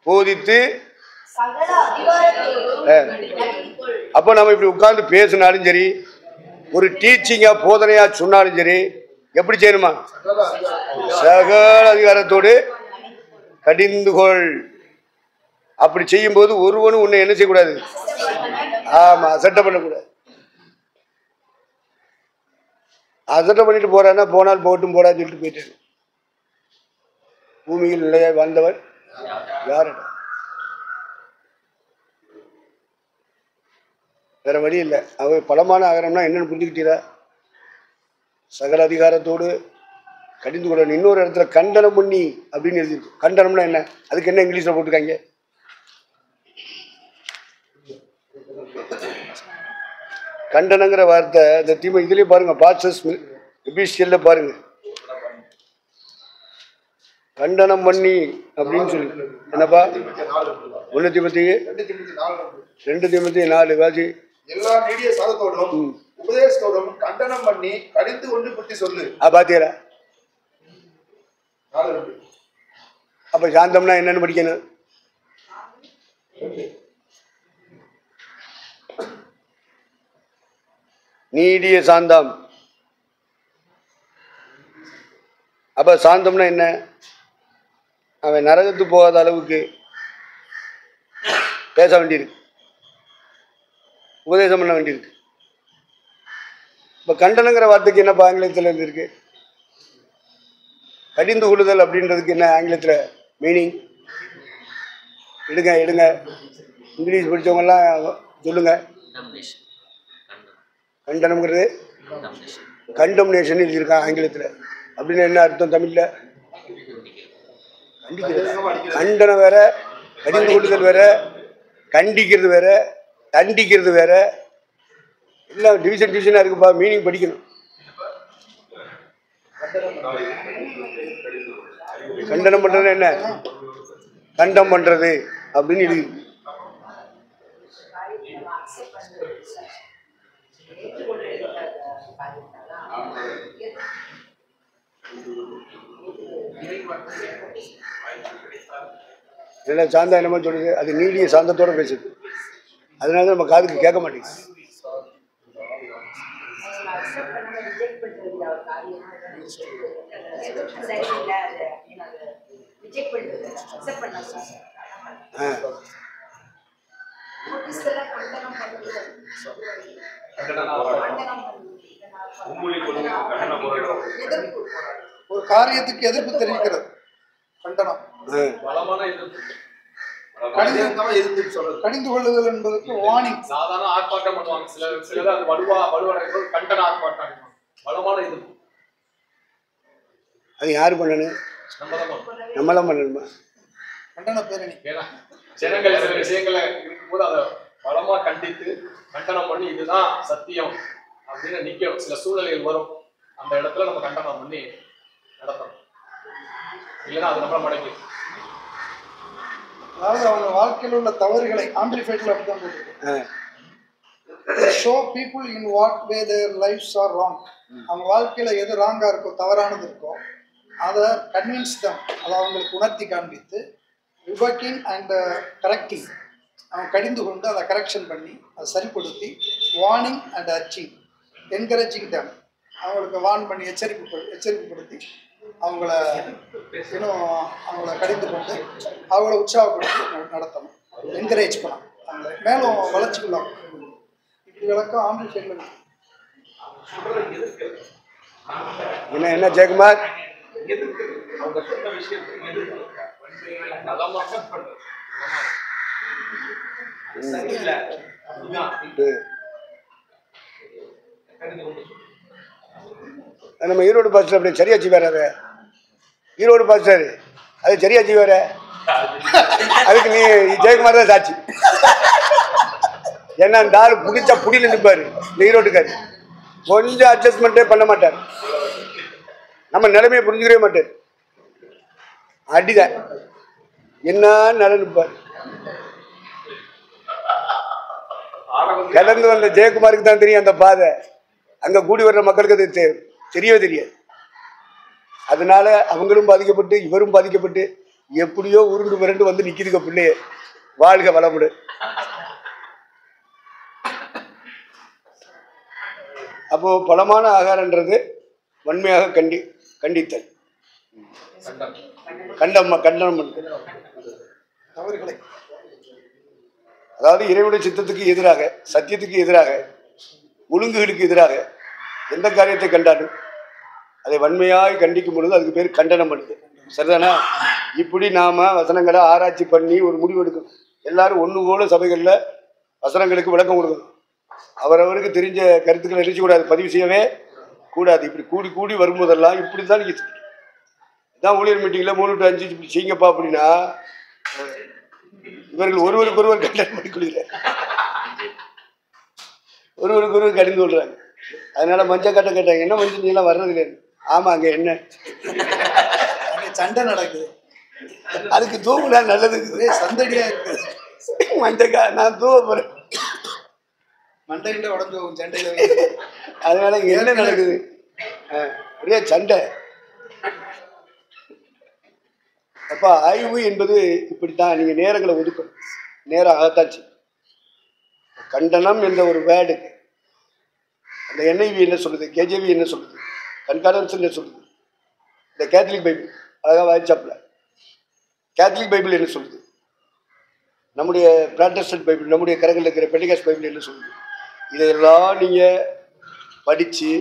போதித்து அப்போ நம்ம இப்படி உட்கார்ந்து பேசினாலும் சரி, ஒரு டீச்சிங்கா போதனையா சொன்னாலும் சரி, எப்படி செய்யணுமா? சகல அதிகாரத்தோடு கடிந்துகொள். அப்படி செய்யும் போது ஒருவனும் உன்னை என்ன செய்யக்கூடாது? ஆமா, அசட்டை பண்ணக்கூடாது. அசட்டை பண்ணிட்டு போறான்னா போனால் போட்டும் போடான்னு சொல்லிட்டு போயிட்டு பூமியில் நிலைய வாழ்ந்தவன் யாரு? வேற வழி இல்லை. அவர் பலமான ஆகரம்னா என்னன்னு புரிஞ்சுக்கிட்டீரா? சகல அதிகாரத்தோடு கடிந்து கொள்ள. இன்னொரு இடத்துல கண்டனம் பண்ணி அப்படின்னு எழுதிருக்கு. கண்டனம்னா என்ன? அதுக்கு என்ன இங்கிலீஷ்ல போட்டிருக்காங்க? கண்டனங்கிற வார்த்தை இந்த தீமை இதுலயே பாருங்க, பாஸ்டர்ஸ் எபிசியல்ல பாருங்க, கண்டனம் பண்ணி அப்படின்னு சொல்லி என்னப்பா? 1 தீமோத்தேயு 2 தீமோத்தேயு 4 வாசி. எல்லா நீடிய சாதத்தோடும் உபதேசத்தோடும் கண்டனம் பண்ணி கடிந்து கொண்டு புத்தி சொல்லு. பாத்தீங்களா? அப்ப சாந்தம்னா என்னன்னு படிக்கணும். நீடிய சாந்தம். அப்ப சாந்தம்னா என்ன? அவன் நரகத்துக்கு போகாத அளவுக்கு பேச வேண்டியிருக்கு, உபதேசம் பண்ண வேண்டியிருக்கு. இப்ப கண்டனங்கிற வார்த்தைக்கு என்னப்பா ஆங்கிலத்தில் இருந்திருக்கு? கடிந்து கொள்ளுதல் அப்படின்றதுக்கு என்ன ஆங்கிலத்தில் மீனிங்? எடுங்க இங்கிலீஷ் படித்தவங்கெல்லாம் சொல்லுங்க. கண்டனம்ங்கிறது கண்டம்னேஷன் எழுதியிருக்கான் ஆங்கிலத்தில். அப்படின்னு என்ன அர்த்தம் தமிழில்? கண்டனம் வேற, கடிந்து கொள்ளுதல் வேற, கண்டிக்கிறது வேற, தண்டிக்கிறது வேற, எல்லாம் டிவிஷனாக இருக்குப்பா. மீனிங் படிக்கணும். கண்டனம் பண்றது என்ன? கண்டம் பண்றது அப்படின்னு எழுதி. என்ன சாந்தா என்னமோ சொல்லுது, அது நீடிய சாந்தத்தோட பேசுது. அதனால நம்ம காதுக்கு கேட்க மாட்டேங்குது. ஒரு காரியத்துக்கு எதிர்ப்பு தெரிவிக்கிறது கண்டனம். கடிந்து கொள்ளுதல் என்பதற்கு வார்னிங். சாதாரண ஆர்ப்பாட்டம் பண்ணுவாங்க சிலர் அது வலுவடைகிறது கண்டன ஆர்ப்பாட்டம். பலமான இது அது யாரு பண்ணணும்? நம்மளாம் பண்ணணுமா? கண்டன பேரணி. ஜனங்கள் சில விஷயங்களை இருக்கும்போது அதை பலமா கண்டித்து கண்டனம் பண்ணி இதுதான் சத்தியம் அப்படின்னு நிக்க சில சூழ்நிலைகள் வரும். அந்த இடத்துல நம்ம கண்டனம் பண்ணி நடத்தணும். இல்லைன்னா அது நம்மள மடங்கி. அதாவது அவங்க வாழ்க்கையில் உள்ள தவறுகளை ஆம்பிளிஃபைட்ல அப்படிதான் போட்டுருக்கு. Show people in what way their lifes are wrong. அவங்க வாழ்க்கையில எது ராங்கா இருக்கோ, தவறானது இருக்கோ, அதை கன்வின்ஸ் தம், அதை அவங்களுக்கு உணர்த்தி காண்பித்து ரிபக்கிங் அண்ட் கரெக்டிங், அவங்க கடிந்து கொண்டு அதை கரெக்ஷன் பண்ணி அதை சரிப்படுத்தி வார்னிங் அண்ட் அர்ச்சிங், என்கரேஜிங் தம், அவங்களுக்கு வார்ன் பண்ணி எச்சரிக்கைப்படுத்தி அவங்கள இன்னும் அவங்கள கடிந்து கொண்டு அவங்கள உற்சாகப்படுத்தி நடத்தணும், என்கரேஜ் பண்ணணும், அவங்கள மேலும் வளர்ச்சிக்குள்ளாங்க. இப்படி விளக்கம் ஆம்பிளிஃபைட்ல என்ன ஜெயக்குமார்? அவங்க சொன்ன விஷயத்துக்கு நம்ம ஈரோடு பாஸ்டர் அப்படி சரியா செய்வாரு. ஈரோடு பாஸ்டர் அது சரியா செய்வாரு. அதுக்கு நீ ஜெயக்குமார் தான் சாட்சி. ஏன்னா இந்த ஆள் பிடிச்சா புடியில நிற்பாரு. இந்த ஈரோட்டுக்காரு கொஞ்சம் அட்ஜஸ்ட்மெண்ட்டே பண்ண மாட்டார். நம்ம நிலைமையை புரிஞ்சுக்கவே மாட்டார். அடிதான் என்ன நிலை நிற்பார். கிளந்து வந்த ஜெயக்குமாருக்கு தான் தெரியும் அந்த பாதை. அங்க கூடி வர்ற மக்களுக்கு அது தெரியவே தெரியாது. அதனால அவங்களும் பாதிக்கப்பட்டு இவரும் பாதிக்கப்பட்டு எப்படியோ உருண்டு மிரண்டு வந்து நிக்குதுங்க பிள்ளைய. வாழ்க வளமுடு. அப்போ பலமான ஆகாரன்றது வன்மையாக கண்டித்தல், கண்டனம் தவறுகளை. அதாவது இறைவனுடைய சித்தத்துக்கு எதிராக, சத்தியத்துக்கு எதிராக, ஒழுங்குகளுக்கு எதிராக எந்த காரியத்தை கண்டாலும் அதை வன்மையாய் கண்டிக்கும் பொழுது அதுக்கு பேர் கண்டனம் பண்ணுது. சரிதானா? இப்படி நாம வசனங்களை ஆராய்ச்சி பண்ணி ஒரு முடிவு எடுக்கணும். எல்லாரும் ஒன்று போல சபைகளில் வசனங்களுக்கு விளக்கம் கொடுக்கணும். அவரவருக்கு தெரிஞ்ச கருத்துக்களை நினைச்சக்கூடாது, பதிவு செய்யவே கூடாது. இப்படி கூடி கூடி வரும்போதெல்லாம் இப்படி தான் நீங்கள் இதான் ஊழியர் மீட்டிங்கில் 3 to 5 இப்படி செய்யுங்கப்பா அப்படின்னா இவர்கள் ஒருவருக்கு ஒருவர் கண்டனம் பண்ணிக்கொள்கிறார், ஒருவருக்கு ஒருவர் கடிந்து கொள்றாங்க. அதனால மஞ்சள் கட்ட கேட்டாங்க, என்ன மஞ்சள் நீலாம் வர்றது இல்லைன்னு. ஆமா, அங்க என்ன சண்டை நடக்குது, அதுக்கு தூவுனா நல்லது, சந்தடியா இருக்குது. மஞ்சக்கா நான் தூவ போறேன், மண்டையில உடஞ்சு போகும் சண்டையில. அதனால இங்க என்ன நடக்குது? ஒரே சண்டை. அப்ப ஆய்வு என்பது இப்படித்தான். நீங்க நேரங்களை ஒதுக்கணும், நேரம் ஆகத்தாச்சு. கண்டனம் என்ற ஒரு வேர்டு அந்த NIV என்ன சொல்லுது, KJV என்ன சொல்லுது, கன்கார்டன்ஸ் என்ன சொல்லுது, இந்த கேத்தலிக் பைபிள் அழகா வாய்ச்சாப்ல கேத்தலிக் பைபிள் என்ன சொல்லுது, நம்முடைய பிராட்டஸ்டன்ட் பைபிள், நம்முடைய கரங்களில் இருக்கிற பெண்டிகாஸ்ட் பைபிள் என்ன சொல்லுது. இதையெல்லாம் நீங்க படிச்சு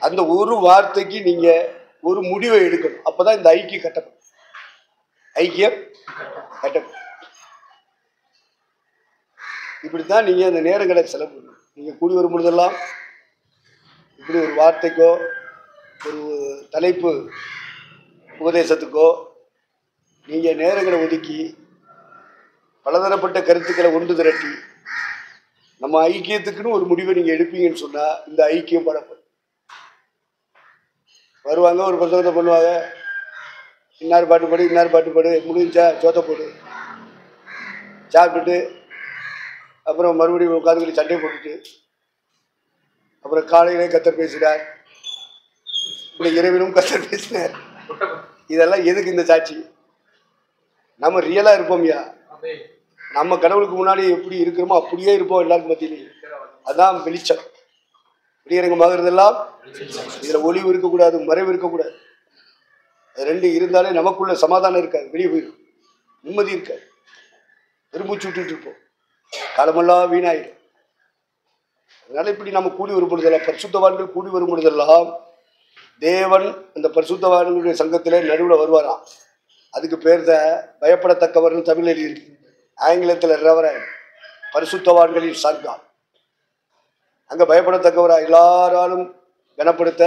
அந்த ஒரு வார்த்தைக்கு நீங்க ஒரு முடிவை எடுக்கணும். அப்பதான் இந்த ஐக்கியம் கட்டப்படும். இப்படித்தான் நீங்க அந்த நேரங்களை செலவு பண்ணணும். நீங்க கூடி வரும் பொழுதெல்லாம் இப்படி ஒரு வார்த்தைக்கோ ஒரு தலைப்பு உபதேசத்துக்கோ நீங்க நேரங்களை ஒதுக்கி பலதரப்பட்ட கருத்துக்களை ஒன்று திரட்டி நம்ம ஐக்கியத்துக்குன்னு ஒரு முடிவை நீங்க எடுப்பீங்கன்னு சொன்னா இந்த ஐக்கியம் பலப்படும். வருவாங்க, ஒரு பிரசங்கத்தை பண்ணுவாங்க, இன்னார் பாட்டு பாடு, இன்னார் பாட்டு பாடு, முடிஞ்சா சோத்த போடு, சாப்பிட்டுட்டு அப்புறம் மறுபடியும் உட்காந்துக்கிட்டு சண்டை போட்டுட்டு அப்புறம் காலையிலே கத்தர் பேசினார், இப்படி இறைவனும் கத்தர் பேசினார். இதெல்லாம் எதுக்கு இந்த சாட்சி? நம்ம ரியலா இருப்போம்யா, நம்ம கடவுளுக்கு முன்னாடி எப்படி இருக்கிறோமோ அப்படியே இருப்போம் எல்லாருக்கும் மத்தியிலேயே. அதான் வெளிச்சம். வெளியரங்கமாகிறதெல்லாம் இதுல ஒளிவு இருக்கக்கூடாது, மறைவு இருக்கக்கூடாது. அது ரெண்டு இருந்தாலே நமக்குள்ள சமாதானம் இருக்காது, வெளியே போயிடும், நிம்மதி இருக்காது, பெருமூச்சு விட்டுட்டு இருப்போம், காலமெல்லாம் வீணாயிடும். அதனால இப்படி நம்ம கூடி வரும் பொழுதெல்லாம், பரிசுத்தவான்கள் கூடி வரும் பொழுதெல்லாம் தேவன் அந்த பரிசுத்தவான்களுடைய சங்கத்திலே நடுவில் வருவாராம். அதுக்கு பேர் தான் பயப்படத்தக்கவர்கள் தமிழ் எழுதியிருக்கு, ஆங்கிலத்தில் ரெவரண்ட், பரிசுத்தவான்களின் சங்கம். அங்க பயப்படத்தக்கவரா எல்லாராலும் கனப்படுத்த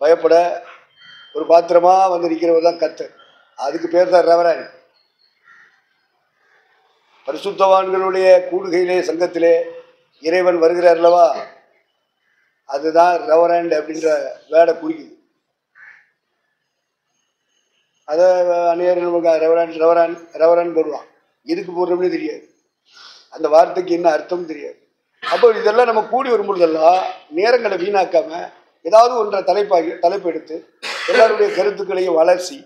பயப்பட ஒரு பாத்திரமா வந்து நிற்கிறவர் தான் கர்த்தர். அதுக்கு பேர் தான் ரெவரண்ட். பரிசுத்தவான்களுடைய கூடுகையிலே சங்கத்திலே இறைவன் வருகிறார் அல்லவா, அதுதான் ரெவரண்ட் அப்படின்ற வேடை குறிக்குது. அதை அநேகர் ரெவரண்ட் ரெவரண்ட் ரெவரண்ட் போடுவான். எதுக்கு போடுறோம்னு தெரியாது, அந்த வார்த்தைக்கு என்ன அர்த்தம் தெரியாது. அப்போ இதெல்லாம் நம்ம கூடி வரும்பொழுதெல்லாம் நேரங்களை வீணாக்காம ஏதாவது ஒன்றை தலைப்பு எடுத்து எல்லாருடைய கருத்துக்களையும் வளர்ச்சி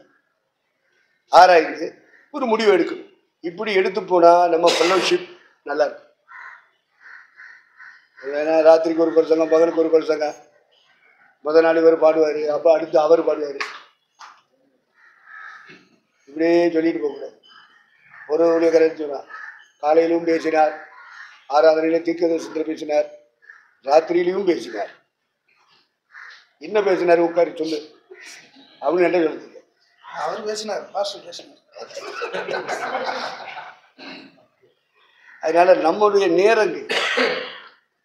ஆராய்ந்து ஒரு முடிவு எடுக்கணும். இப்படி எடுத்து போனா நம்ம ஃபெல்லோஷிப் நல்லா இருக்கும். ஏன்னா ராத்திரிக்கு ஒரு பிரசங்கம், பகலுக்கு ஒரு பிரசங்கம், முதல் நாள் இவர் பாடுவார், அப்போ அடுத்து அவர் பாடுவார், இப்படியே சொல்லிட்டு போகக்கூடாது. ஒரு ஊழியக்காரர் சொன்னார், காலையிலும் பேசினார், ஆராதனையில தீர்க்கதரிசனத்தில் பேசினார், ராத்திரியிலையும் பேசினார். என்ன பேசினார் உட்காரி சொல்லு அப்படின்னு என்ன சொல்லுங்க. அவர் பேசினார், பாஸ்டர் பேசினார். அதனால நம்முடைய நேரங்கள்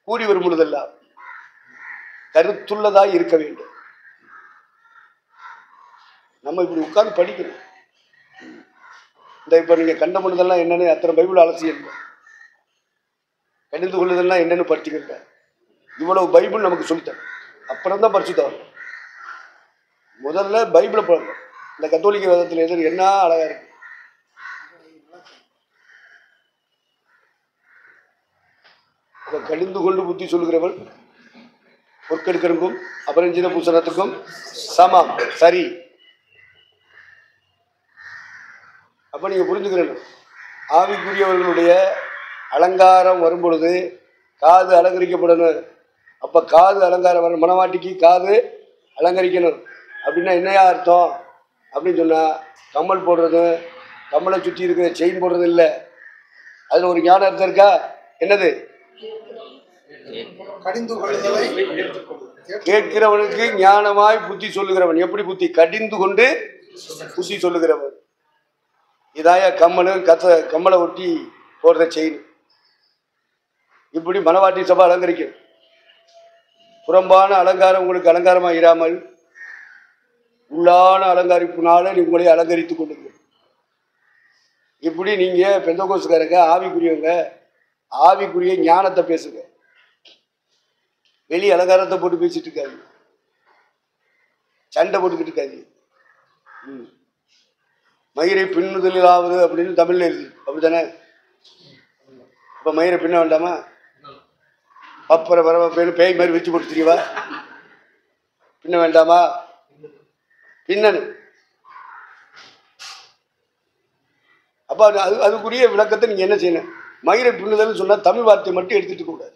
கூடி வரும் பொழுதெல்லாம் கருத்துள்ளதாய் இருக்க வேண்டும். நம்ம இப்படி உட்கார்ந்து படிக்கணும். இந்த இப்ப நீங்க கண்ட பொழுதெல்லாம் என்னன்னு அத்தனை பைபிள் அலசியிருந்த கணிந்து கொள்ளுதெல்லாம் என்னன்னு படிச்சுக்கிட்ட இவ்வளவு பைபிள் நமக்கு சொல்லித்தரும். அப்புறம் தான் பரிசுத்தம். முதல்ல பைபிளை பழங்க. இந்த கத்தோலிக்க வேதத்தில் எது என்ன அழகா இருக்கு. கணிந்து கொண்டு புத்தி சொல்லுகிறவன் பொற்கெடுக்கிறதுக்கும் அபரஞ்சித பூசணத்துக்கும் சமம். சரி, அப்போ நீங்கள் புரிஞ்சுக்கிறணும், ஆவிக்குரியவர்களுடைய அலங்காரம் வரும் பொழுது காது அலங்கரிக்கப்படணும். அப்போ காது அலங்காரம் வர மனவாட்டிக்கு காது அலங்கரிக்கணும். அப்படின்னா என்னையா அர்த்தம் அப்படின்னு சொன்னால், கம்மல் போடுறது, கம்மலை சுற்றி இருக்கிற செயின் போடுறது இல்லை. அதில் ஒரு ஞான அர்த்தம் இருக்கா? என்னது? கடிந்து கொள்ளுதலை கேட்கிறவனுக்கு ஞானமாய் புத்தி சொல்லுகிறவன். எப்படி புத்தி? கடிந்து கொண்டு புத்தி சொல்லுகிறவன். இதாய கம்மலும் கம்மலை ஒட்டி போடுற செயின். இப்படி மனவாட்டி சபை அலங்கரிக்கும். புறம்பான அலங்காரம் உங்களுக்கு அலங்காரமாக இராமல் உள்ளான அலங்கரிப்புனால நீ உங்களை அலங்கரித்துக் கொள்ளுங்கள். இப்படி நீங்க பெந்தகோஸ்துக்காரங்க ஆவிக்குரியவங்க, ஆவிக்குரிய ஞானத்தை பேசுங்க. வெளி அலங்காரத்தை போட்டு பேசிட்டு இருக்காங்க, சண்டை போட்டுக்கிட்டு இருக்காங்க. மயிரை பின்னுதலாவது அப்படின்னு தமிழ்ல இருக்கு, அப்படித்தானே? இப்ப மயிரை பின்ன வேண்டாமா? பப்பரை வரவேன்னு பேய் மாதிரி வச்சு போட்டு தெரியவா? பின்ன வேண்டாமா? பின்னணு. அப்ப அதுக்குரிய விளக்கத்தை நீங்க என்ன செய்யணும்? மயிரை பின்னுதல்னு சொன்னா தமிழ் வார்த்தை மட்டும் எடுத்துட்டு கூடாது.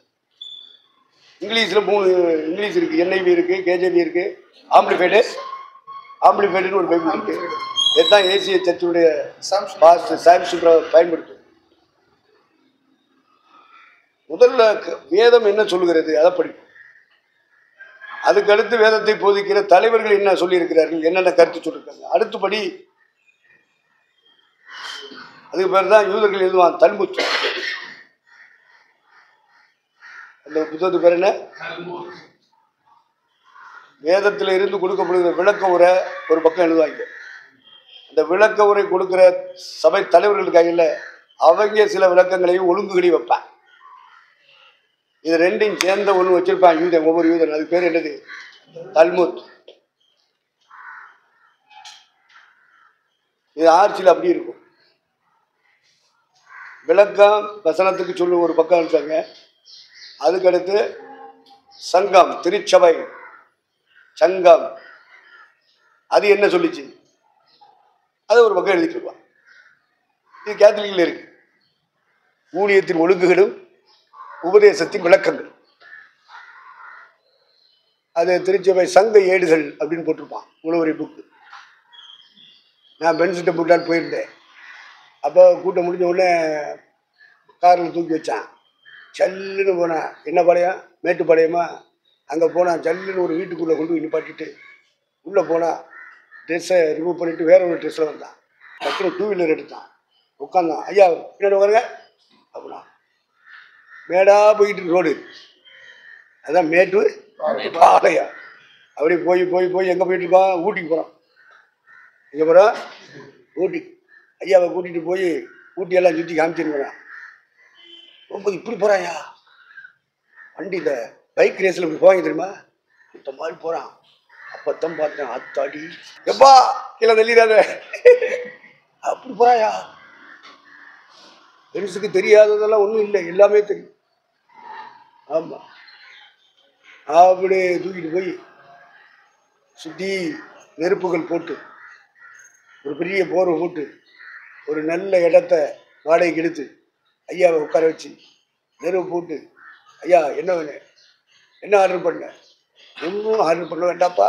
இங்கிலீஷ்ல 3 இங்கிலீஷ் இருக்கு. NIV இருக்கு, KJV இருக்கு, ஆம்பிளிஃபைடுன்னு ஒரு பைபிள் இருக்கு. இதுதான் ஏசிய சர்ச்சுடைய சாம்சன் பயன்படுத்தும். முதல்ல வேதம் என்ன சொல்லுகிறது அதை படிக்கும். அதுக்கடுத்து வேதத்தை போதிக்கிற தலைவர்கள் என்ன சொல்லி இருக்கிறார்கள், என்னென்ன கருத்து சொல்லிருக்காங்க. அடுத்தபடி அதுக்கு பேர் தான் யூதர்கள் எழுதுவான் தல்முத். அந்த புத்தகத்துக்கு பேர் என்ன? வேதத்தில் இருந்து கொடுக்கப்படுகிற விளக்க உரை ஒரு பக்கம் எழுதுவாங்க. அந்த விளக்க உரை கொடுக்கிற சபை தலைவர்களுக்காக அவங்க சில விளக்கங்களையும் ஒழுங்குகளையும் வைப்பான். இது ரெண்டையும் சேர்ந்த ஒன்று வச்சிருப்பான் யூதன், ஒவ்வொரு யூதன். அதுக்கு பேர் என்னது? தல்முத். இது ஆர்ச்சியில் அப்படி இருக்கும். விளக்கம் வசனத்துக்கு சொல்லு ஒரு பக்கம் இருக்காங்க. அதுக்கடுத்து சங்கம், திருச்சபை சங்கம், அது என்ன சொல்லிச்சு அது ஒரு பக்கம் எழுதிட்டு இருப்பான். இது கேத்தலிக்ல இருக்கு. ஊழியத்தின் ஒழுங்குகளும் உபதேசத்தின் விளக்கங்கள், அது திருச்சபை சங்க ஏடுகள் அப்படின்னு போட்டிருப்பான். உழவரி புக்கு. நான் பென்சிட்ட போட்டான்னு போயிருந்தேன். அப்போ கூட்டம் முடிஞ்ச உடனே காரில் தூக்கி வச்சான். சல்லுன்னு போனான். என்ன பாளையம்? மேட்டுப்பாளையமா? அங்கே போனான். சல்லுன்னு ஒரு வீட்டுக்குள்ளே கொண்டு போய் நிப்பாட்டிட்டு உள்ளே போனான். ட்ரெஸ்ஸை ரிமூவ் பண்ணிவிட்டு வேற ஒரு ட்ரெஸ்ஸில் வந்தான். டக்குனு 2 வீலர் எடுத்தான், உட்காந்தான். ஐயா பின்னாடி உட்காருங்க அப்படின்னா. மேடா போயிட்டு ரோடு, அதான் மேட்டு பாளையம். அப்படி போய் போய் போய் எங்கே போயிட்டு இருக்கோம்? ஊட்டிக்கு போகிறோம். எங்கே போகிறோம்? ஊட்டி. ஐயாவை கூட்டிகிட்டு போய் ஊட்டியெல்லாம் சுற்றி காமிச்சின்னு போகிறான். போகும்போது இப்படி போகிறாயா வண்டியில் பைக் ரேஸில் இப்படி போவாங்க தெரியுமா? இந்த மாதிரி போகிறான். அப்பத்தான் பார்த்தேன், அத்தாடி எப்பா கீழே தள்ளிடாத, அப்படி போகிறாயா? பெருசுக்கு தெரியாததெல்லாம் ஒன்றும் இல்லை, எல்லாமே தெரியும். ஆமாம். அப்படி தூக்கிட்டு போய் சுற்றி நெருப்புகள் போட்டு ஒரு பெரிய போர்வை போட்டு ஒரு நல்ல இடத்த வாடகைக்கு எடுத்து ஐயாவை உட்கார வச்சு நெருப்பு போட்டு, ஐயா என்ன வேணும், என்ன ஆர்டர் பண்ண? ஒன்றும் ஆர்டர் பண்ண வேண்டாப்பா,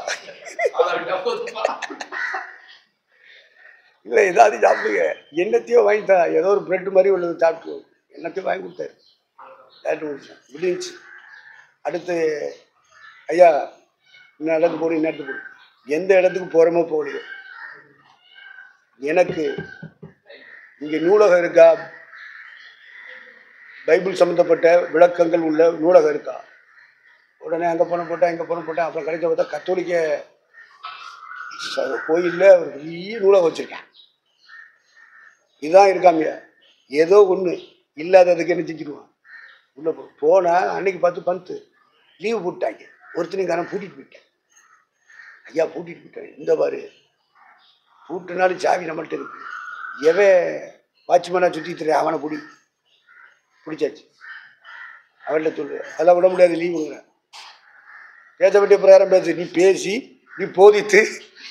இல்லை ஏதாவது சாப்பிடுங்க, என்னத்தையோ வாங்கிட்டா, ஏதோ ஒரு பிரெட் மாதிரி உள்ளது சாப்பிட்டு என்னத்தையும் வாங்கி கொடுத்தாரு. முடிஞ்சு அடுத்து ஐயா இன்னும் இடத்துக்கு போகணும், இன்னும் இடத்துக்கு போகணும். எந்த இடத்துக்கு போகிறோமோ போகலையோ, எனக்கு இங்கே நூலகம் இருக்கா, பைபிள் சம்மந்தப்பட்ட விளக்கங்கள் உள்ள நூலகம் இருக்கா? உடனே அங்கே போன போட்டேன், இங்கே போன போட்டேன். அப்புறம் கிடைச்ச பார்த்தா கத்தோலிக்க கோயிலில் ஒரு பெரிய நூலகம் வச்சுருக்கேன். இதுதான் இருக்காங்க. ஏதோ ஒன்று இல்லாததுக்கு என்ன செஞ்சிடுவான். உள்ளே போனால் அன்னைக்கு பார்த்து லீவு போட்டாங்க. ஒருத்தனைக்காரன் பூட்டிட்டு போயிட்டேன். ஐயா பூட்டிட்டு போயிட்டேன். இந்த பாரு பூட்டுனாலும் சாவி நம்மள்கிட்ட இருக்கு. எவன் வாட்ச்மேனாக சுற்றி தெரியும் அவனை பிடிச்சாச்சு. அவன்கிட்ட சொல்லு, அதெல்லாம் விட முடியாது, லீவுங்கிற பேச வேண்டிய பிரகாரம் பேசு. நீ பேசி நீ போதித்து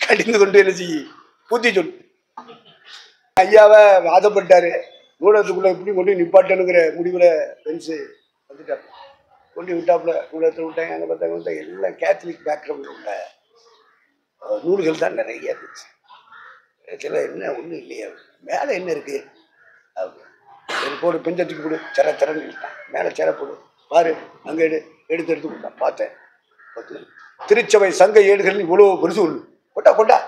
கடிந்து கொண்டு என்ன செய்ய பூத்தி சொல்லு. ஐயாவை வாதப்பட்டாரு, நூலகத்துக்குள்ள எப்படி கொண்டு நிப்பாட்டணுங்கிற முடிவில் பென்ஸு வந்துட்டார். கொண்டு விட்டாப்புல நூலகத்தில் விட்டாங்க. அங்கே பார்த்தாங்க எல்லாம் கேத்தலிக் பேக்ரவுண்டில் உள்ள நூல்கள் தான் நிறைய இருந்துச்சு. சில என்ன ஒன்றும் இல்லையா, மேலே என்ன இருக்கு போடு, பெஞ்சத்துக்கு போடு, சிறன்னு இழுத்தான். மேலே சிற போடு பாரு, அங்கே எடுத்து கொடுத்தான். பார்த்தேன், திருச்சபை சங்க ஏடுகள் இவ்வளோ பெருசு ஒன்று கொண்டா கொண்டா.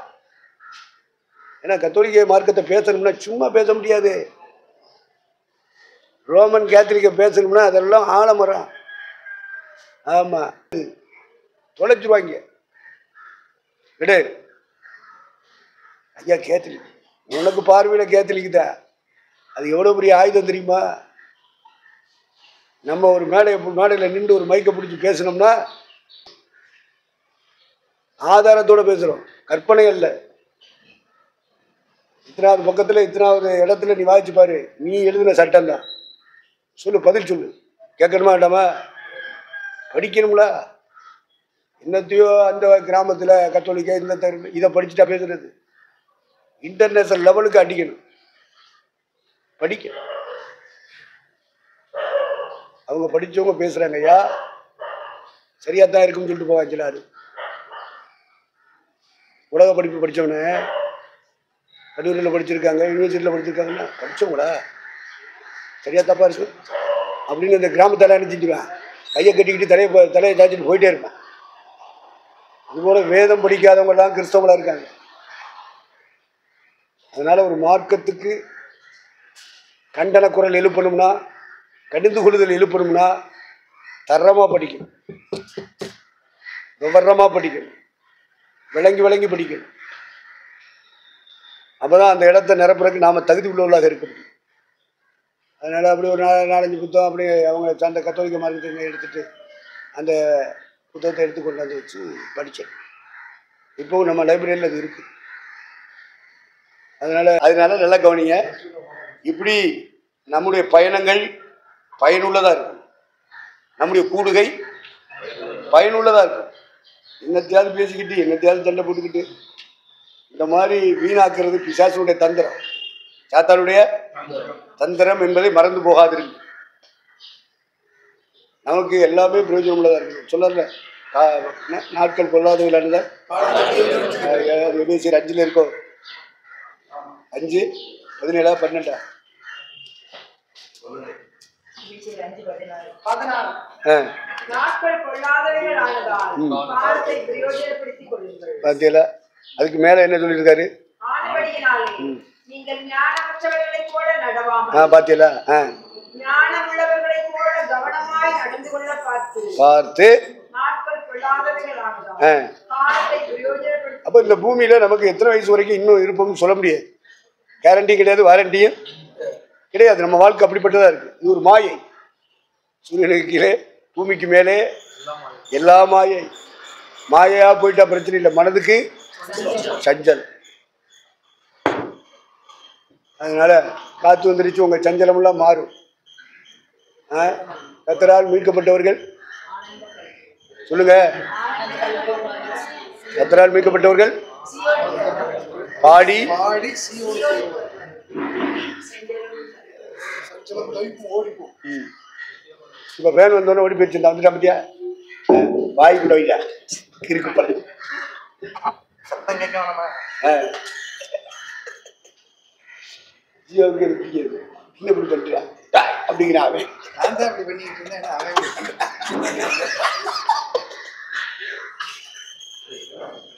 ஏன்னா கத்தோலிக்க மார்க்கத்தை பேசணும்னா சும்மா பேச முடியாது. ரோமன் கேத்தலிக்க பேசணும்னா அதெல்லாம் ஆலமரம். ஆமாம், தொலைச்சிருவாங்க. கிடையாது ஐயா கேத்தலிக், உனக்கு பார்வையில் கேத்தலிக்குதா, அது எவ்வளோ பெரிய ஆயுதம் தெரியுமா? நம்ம ஒரு மேடையில் நின்று ஒரு மைக்கை பிடிச்சி பேசணும்னா ஆதாரத்தோடு பேசுகிறோம், கற்பனை அல்ல. இத்தனாவது பக்கத்தில் இத்தனாவது இடத்துல நீ வாசிச்சு பாரு, நீ எழுதின சட்டம் தான். சொல்லு, பதில் சொல்லு. கேட்கணுமா வேண்டாமா? படிக்கணும்ல. என்னத்தையோ அந்த கிராமத்தில் கத்தோலிக்க இந்த இதை படிச்சுட்டா பேசுறது. இன்டர்நேஷனல் லெவலுக்கு அடிக்கணும், படிக்கணும். அவங்க படித்தவங்க பேசுகிறாங்க, ஐயா சரியாக தான் இருக்குன்னு சொல்லிட்டு போவாங்க சிலாரு. உலக படிப்பு படித்தவனே கல்லூரியில் படிச்சிருக்காங்க, யூனிவர்சிட்டியில் படிச்சிருக்காங்கன்னா படித்தவங்களா சரியாக தப்பாக இருக்கு அப்படின்னு இந்த கிராமத்தில் நினச்சிட்டுவேன். கையை கட்டிக்கிட்டு தலையை சாய்ச்சிட்டு போயிட்டே இருப்பேன். அதுபோல் வேதம் படிக்காதவங்கெல்லாம் கிறிஸ்தவங்களாக இருக்காங்க. அதனால் ஒரு மார்க்கத்துக்கு கண்டன குரல் எழுப்பணும்னா, கடிந்து கொள்ளுதல் எழுப்பணும்னா தரமாக படிக்கணும், விவரமாக படிக்கணும், விளங்கி படிக்கணும். அப்போ தான் அந்த இடத்த நிரப்புறதுக்கு நாம் தகுதி உள்ளவர்களாக இருக்கணும். அதனால் அப்படி ஒரு 4-5 புத்தகம் அப்படி அவங்க அந்த கத்தோலிக்க மார்க்கத்தை எடுத்துகிட்டு அந்த புத்தகத்தை எடுத்து கொண்டாந்து வச்சு படித்தேன். இப்போவும் நம்ம லைப்ரரியில் அது இருக்குது. அதனால நல்லா கவனிங்க. இப்படி நம்முடைய பயணங்கள் பயனுள்ளதாக இருக்கும், நம்முடைய கூடுகை பயனுள்ளதாக இருக்கும். என்னத்தையாவது பேசிக்கிட்டு என்னத்தையாவது சண்டை போட்டுக்கிட்டு இந்த மாதிரி வீணாக்குறது பிசாசுடைய தந்திரம், சாத்தானுடைய தந்திரம் என்பதை மறந்து போகாதிருக்கு. நமக்கு எல்லாமே பிரயோஜனம் உள்ளதாக இருக்கு. சொல்லல நாட்கள் கொள்ளாதவர்கள் அனுதான் 5 இருக்கோ, 5, 17, 12 பார்த்தீங்களா? அதுக்கு மேல என்ன சொல்லியிருக்காரு? பார்த்தீங்களா? பார்த்து. அப்போ இந்த பூமியில நமக்கு எத்தனை வயசு வரைக்கும் இன்னும் இருப்போம்னு சொல்ல முடியாது. கேரண்டி கிடையாது, வாரண்டியும் கிடையாது. நம்ம வாழ்க்கை அப்படிப்பட்டதா இருக்கு. இது ஒரு மாயை. சூரியனுக்கு கீழே பூமிக்கு மேலே எல்லா மாயையா போயிட்டா பிரச்சனை இல்லை, மனதுக்கு சஞ்சல். அதனால காத்து வந்துருச்சு, உங்க சஞ்சலம் எல்லாம் மாறும். கர்த்தரால் மீட்கப்பட்டவர்கள் சொல்லுங்க, கர்த்தரால் மீட்கப்பட்டவர்கள் பாடி இப்ப வேன் வந்தோடனே ஓடி போயிடுச்சு. வந்துட்டா பத்தியா, வாய் கூட வையா கிறுக்கு பண்ணு. ஜியோவுக்கு என்ன இப்படி பண்றியா அப்படிங்கிறான் அவன்.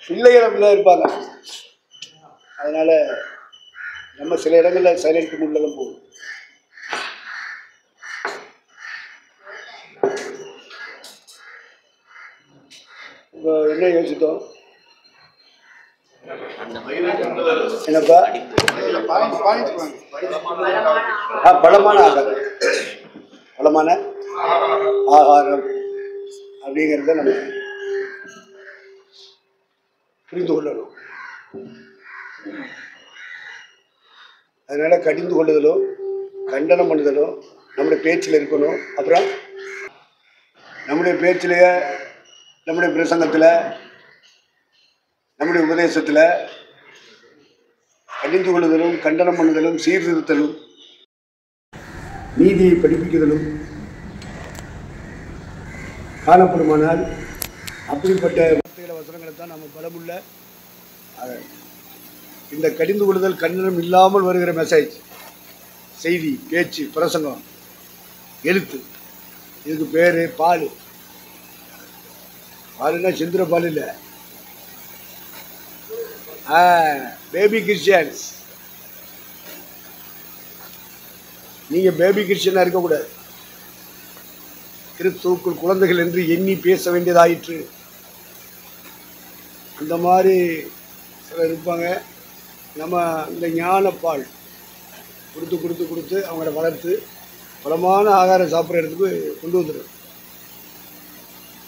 பிள்ளைகள் அப்படிதான் இருப்பாங்க. அதனால நம்ம சில இடங்கள்ல சைலண்ட் உள்ளதும் போகும். இப்போ என்ன யோசித்தோம்? என்னப்பா? பலமான ஆகாரம், பலமான ஆகாரம் அப்படிங்கிறத நம்ம புரிந்து கொள்ளணும். அதனால கடிந்து கொள்ளுதலோ கண்டனம் பண்ணுதலோ நம்முடைய பேச்சில் இருக்கணும். அப்புறம் நம்முடைய பேச்சிலேயே, நம்முடைய பிரசங்கத்தில், நம்முடைய உபதேசத்தில் கடிந்து கொள்ளுதலும் கண்டனம் பண்ணுதலும் சீர்திருத்தலும் நீதியை படிப்பிக்குதலும் காணப்படுமானால் அப்படிப்பட்ட வார்த்தைகளை வசனங்களை தான் நம்ம பலமுள்ள இந்த கடிந்து கொள்ளுதல் கண்டனம் இல்லாமல் வருகிற மெசேஜ், செய்தி, பேச்சு, பிரசங்கம், எழுத்து, இதுக்கு பேர் பால். பாலுன்னா செந்துர பால் இல்லை, பேபி கிறிஸ்டியன்ஸ். நீங்கள் பேபி கிறிஸ்டியனாக இருக்கக்கூடாது. கிறிஸ்துவுக்குள் குழந்தைகள் என்று எண்ணி பேச வேண்டியதாயிற்று. அந்த மாதிரி சிலர் இருப்பாங்க. நம்ம இந்த ஞானப்பால் கொடுத்து கொடுத்து கொடுத்து அவங்கள வளர்த்து பலமான ஆகாரம் சாப்பிட்ற இடத்துக்கு கொண்டு வந்துடும்.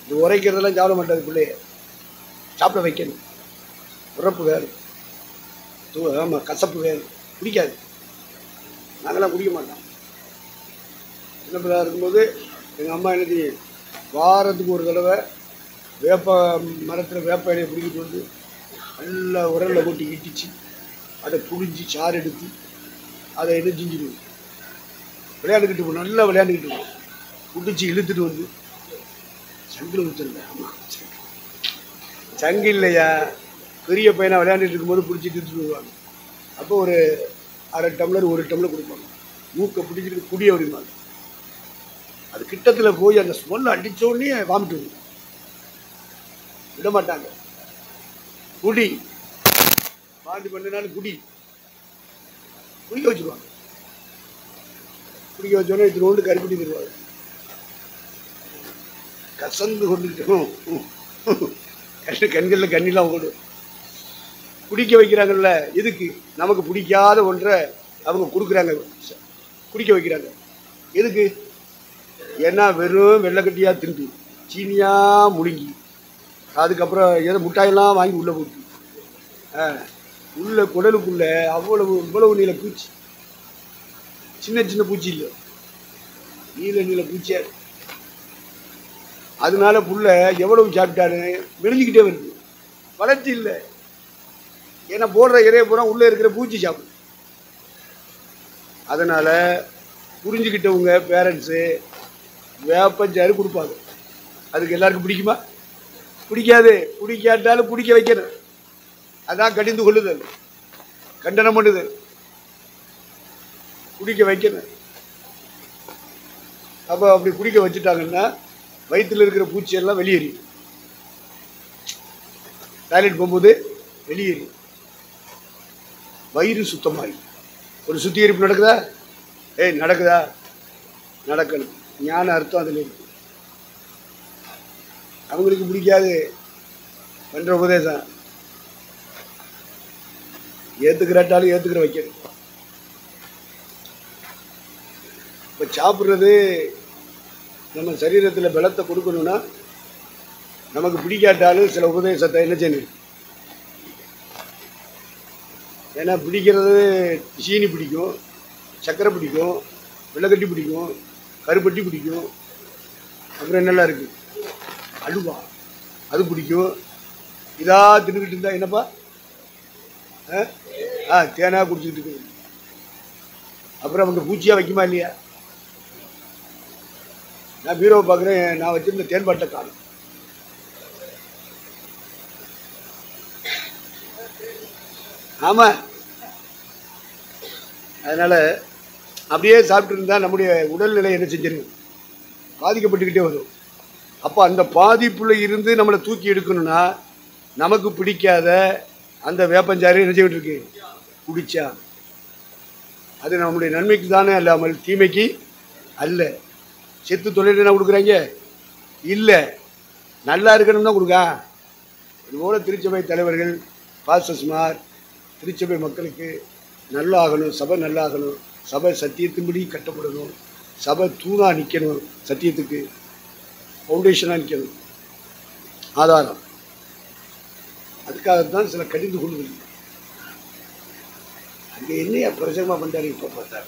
இது உரைக்கிறதெல்லாம் சாப்பிட மாட்டாது, பிள்ளைய சாப்பிட வைக்கணும். உரப்பு வேணும், ஆமாம், கசப்பு வேணும், பிடிக்காது. நாங்களாம் குடிக்க மாட்டோம். சின்ன பிள்ளையாக இருக்கும்போது எங்கள் அம்மா என்ன செய்யும், வாரத்துக்கு ஒரு தடவை வேப்ப மரத்தில் வேப்ப இலையை பிடிக்கிட்டு வந்து நல்லா உரலில் போட்டு இட்டிச்சு அதை புழிஞ்சி சாறு எடுத்து அதை என்ன செஞ்சிடுவோம், விளையாண்டுக்கிட்டு போவோம். நல்லா விளையாண்டுக்கிட்டு போவோம். பிடிச்சி இழுத்துட்டு வந்து சங்கில் ஊற்றுருங்க. ஆமாம், சங்கு இல்லையா, பெரிய பையனாக விளையாண்டுட்டு இருக்கும்போது பிடிச்சி இழுத்துட்டு வருவாங்க. அப்போ ஒரு அரை டம்ளர் 1 டம்ளர் கொடுப்பாங்க. மூக்கை பிடிச்சிட்டு குடிய விடுவாங்க. அது கிட்டத்தில் போய் அந்த ஸ்மெல் அடித்தோடனே வாமிட்டு வரும். விட மாட்டாங்க. குடி வாந்தி பண்ணினாலும் குடி, குடிக்க வச்சுருவாங்க. குடிக்க வச்சோடனே இத்தினோண்டு கருப்பட்டி தருவாங்க. கசந்து கொண்டுட்டோம், கண்களில் கண்ணிலாம் ஓடும். குடிக்க வைக்கிறாங்கல்ல, எதுக்கு? நமக்கு பிடிக்காத ஒன்றை அவங்க கொடுக்குறாங்க, குடிக்க வைக்கிறாங்க. எதுக்கு? ஏன்னா வெறும் வெள்ளைக்கட்டியாக திண்டு சீனியாக முழுங்கி அதுக்கப்புறம் ஏதோ முட்டாயெல்லாம் வாங்கி உள்ளே போட்டு உள்ள குடலுக்குள்ளே இவ்வளவு நீல பூச்சி, சின்ன சின்ன பூச்சி இல்லை, நீல பூச்சியாக இருக்கு. அதனால புள்ள எவ்வளவு சாப்பிட்டாரு மெலிஞ்சிக்கிட்டே வருது, வளர்ச்சி இல்லை. ஏன்னா போடுற இறைய பூரா உள்ளே இருக்கிற பூச்சி சாப்பிடும். அதனால் புரிஞ்சுக்கிட்டவங்க பேரண்ட்ஸு வேப்பஞ்சாறு கொடுப்பாங்க. அதுக்கு எல்லாருக்கும் பிடிக்குமா? பிடிக்காது. பிடிக்காட்டாலும் குடிக்க வைக்கணும். அதான் கடிந்து கொள்ளுதல், கண்டனம் பண்ணுதல். குடிக்க வைக்கணும். அப்போ அப்படி குடிக்க வச்சுட்டாங்கன்னா வயிற்றில் இருக்கிற பூச்சியெல்லாம் வெளியேறிடும். டாய்லெட் போகும்போது வெளியேறும், வயிறு சுத்தமாகி ஒரு சுத்திகரிப்பு நடக்குதா? நடக்குதா? நடக்கணும். ஞான அர்த்தம் அதில் இருக்கு. அவங்களுக்கு பிடிக்காது பண்ணுற உபதேசம், ஏற்றுக்கிறாட்டாலும் ஏற்றுக்கிற வைக்கணும். இப்போ சாப்பிட்றது நம்ம சரீரத்தில் பலத்தை கொடுக்கணும்னா நமக்கு பிடிக்காட்டாலும் சில உபதேசத்தை என்ன செய்யணும்? ஏன்னா பிடிக்கிறது சீனி பிடிக்கும், சர்க்கரை பிடிக்கும், வெள்ளைக்கட்டி பிடிக்கும், கருப்பட்டி பிடிக்கும், அப்புறம் என்னெல்லாம் இருக்குது, அல்வா அது பிடிக்கும். இதாக தின்னுக்கிட்டு இருந்தால் என்னப்பா தேனாக குடிச்சிக்கிட்டு இருக்குது. அப்புறம் அவங்க பூச்சியாக வைக்குமா இல்லையா? நான் பீரோவை பார்க்குறேன், நான் வச்சுருந்த தேன்பாட்டை காணும். ஆமாம். அதனால் அப்படியே சாப்பிட்டு இருந்தால் நம்முடைய உடல்நிலை என்ன செஞ்சிடும்? பாதிக்கப்பட்டுக்கிட்டே வரும். அப்போ அந்த பாதிப்புல இருந்து நம்மளை தூக்கி எடுக்கணும்னா நமக்கு பிடிக்காத அந்த வேப்பஞ்சாறு என்ன செய்யிட்டு இருக்கு? குடிச்சா அது நம்முடைய நன்மைக்கு தானே அல்லாமல் தீமைக்கு அல்ல. செத்து தொழில் என்ன கொடுக்குறாங்க? இல்லை, நல்லா இருக்கணும் தான் கொடுக்கா. இதுபோல் திருச்சபை தலைவர்கள், பாஸ்டர்ஸ்மார் திருச்சபை மக்களுக்கு நல்லா ஆகணும், சபை நல்லா ஆகணும், சபை சத்தியத்தின்படி கட்டப்படணும், சபை தூணாக நிற்கணும், சத்தியத்துக்கு ஃபவுண்டேஷனாக நிற்கணும், ஆதாரம். அதுக்காகத்தான் சில கடிந்து கொள்வது. அங்கே என்னையா பிரசங்கமாக பண்ணுறாரு? இப்போ பார்த்தாரு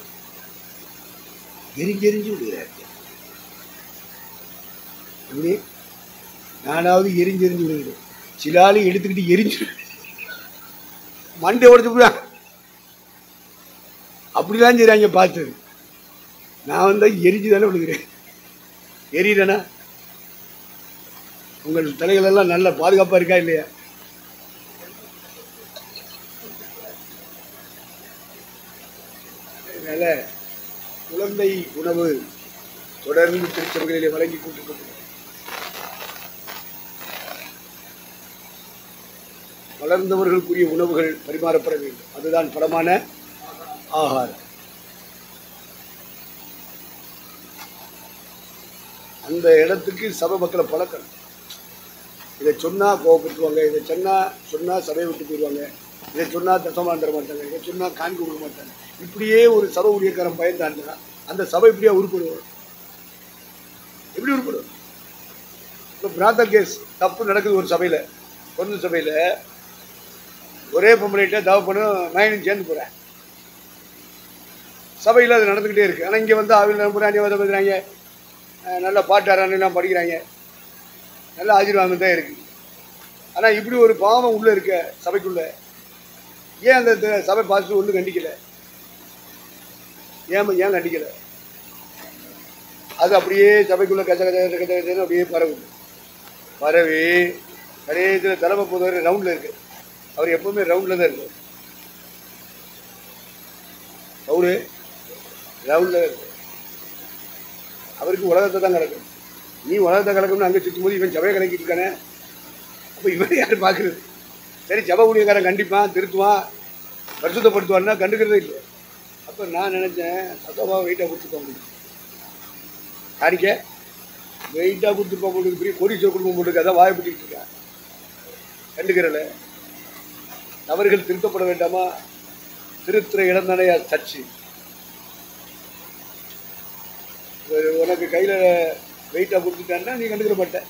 எரிஞ்சு விடுகிறாரு. எப்படி? நானாவது எரிஞ்சு விடுகிறேன், சில ஆள் எடுத்துக்கிட்டு எரிஞ்சு மண்டை உடச்சு விடுவேன். அப்படிதான் செய்கிறாங்க பார்த்தது. நான் வந்து எரிஞ்சு தானே விழுகிறேன். எரியிறேனா? உங்கள் தலைகளெல்லாம் நல்ல பாதுகாப்பாக இருக்கா இல்லையா? அதனால குழந்தை உணவு தொடர்ந்து திருச்சபைகளிலே வழங்கி கொண்டிருக்கிறது. வளர்ந்தவர்களுக்குரிய உணவுகள் பரிமாறப்பட வேண்டும். அதுதான் பலமான ஆகாரம். அந்த இடத்துக்கு சபை மக்களை பழக்கணும். இதை சொன்னால் கோபப்படுத்துவாங்க, இதை சொன்னால் சபையை விட்டு போயிடுவாங்க, இதை சொன்னால் தசமான் தர மாட்டாங்க, இதை சொன்னால் காண்பு கொடுக்க மாட்டாங்க. இப்படியே ஒரு சபை ஊழியக்காரன் பயந்தாண்டா அந்த சபை இப்படியே உருப்படுவோம். எப்படி உருப்படும்? இப்போ பிராத்தல் கேஸ் தப்பு நடக்குது ஒரு சபையில், பொண்ணு சபையில் ஒரே பொம்பளைகிட்ட தவப்பனும் மயனும் சேர்ந்து போகிறேன். சபையில் அது நடந்துக்கிட்டே இருக்குது. ஆனால் இங்கே வந்து ஆவில் நம்புறாங்க, பேசுகிறாங்க, நல்லா பாட்டாரான்லாம் படிக்கிறாங்க, நல்லா ஆசீர்வாதம் தான் இருக்குது. ஆனால் இப்படி ஒரு பாவம் உள்ளே இருக்க சபைக்குள்ளே ஏன் அந்த சபை பார்த்து ஒன்றும் கண்டிக்கலை? ஏன் கண்டிக்கலை? அது அப்படியே சபைக்குள்ளே கச்ச கச்சன்னு அப்படியே பரவி கடைசியில் தலைமை பொதுவாக ரவுண்டில் இருக்குது. அவர் எப்பவுமே ரவுண்டில் தான் இருக்கார். அவரு ரவுண்டில் இருக்கு. அவருக்கு உலகத்தை தான் கிடக்கும். நீ உலகத்தை கிடக்கும்னு அங்கே சுற்றும் போது இவன் சபையை கலக்கிட்டு இருக்கானே, அப்போ இவன் யார் பார்க்குறது? சரி, சபை ஊழியக்காரன் கண்டிப்பான், திருத்துவான், பரிசுத்தப்படுத்துவான்னா கண்டுக்கிறதே இல்லை. அப்போ நான் நினச்சேன் சத்தமாக வெயிட்டாக கொடுத்துருப்பா முடியும், காணிக்க வெயிட்டாக கொடுத்துருப்பா முடியும், பெரிய கோடீஸ்வர குடும்பம் போட்டுருக்கு, அதான் வாய்ப்பிட்டு இருக்கேன். கண்டுக்கிறல தவறுகள் திருத்தப்பட வேண்டாமா? திருத்துற இடம் தானே சர்ச்சு. உனக்கு கையில் வெயிட்டாக கொடுத்துட்டான்னா நீ கண்டுக்கிற மாட்டேன்.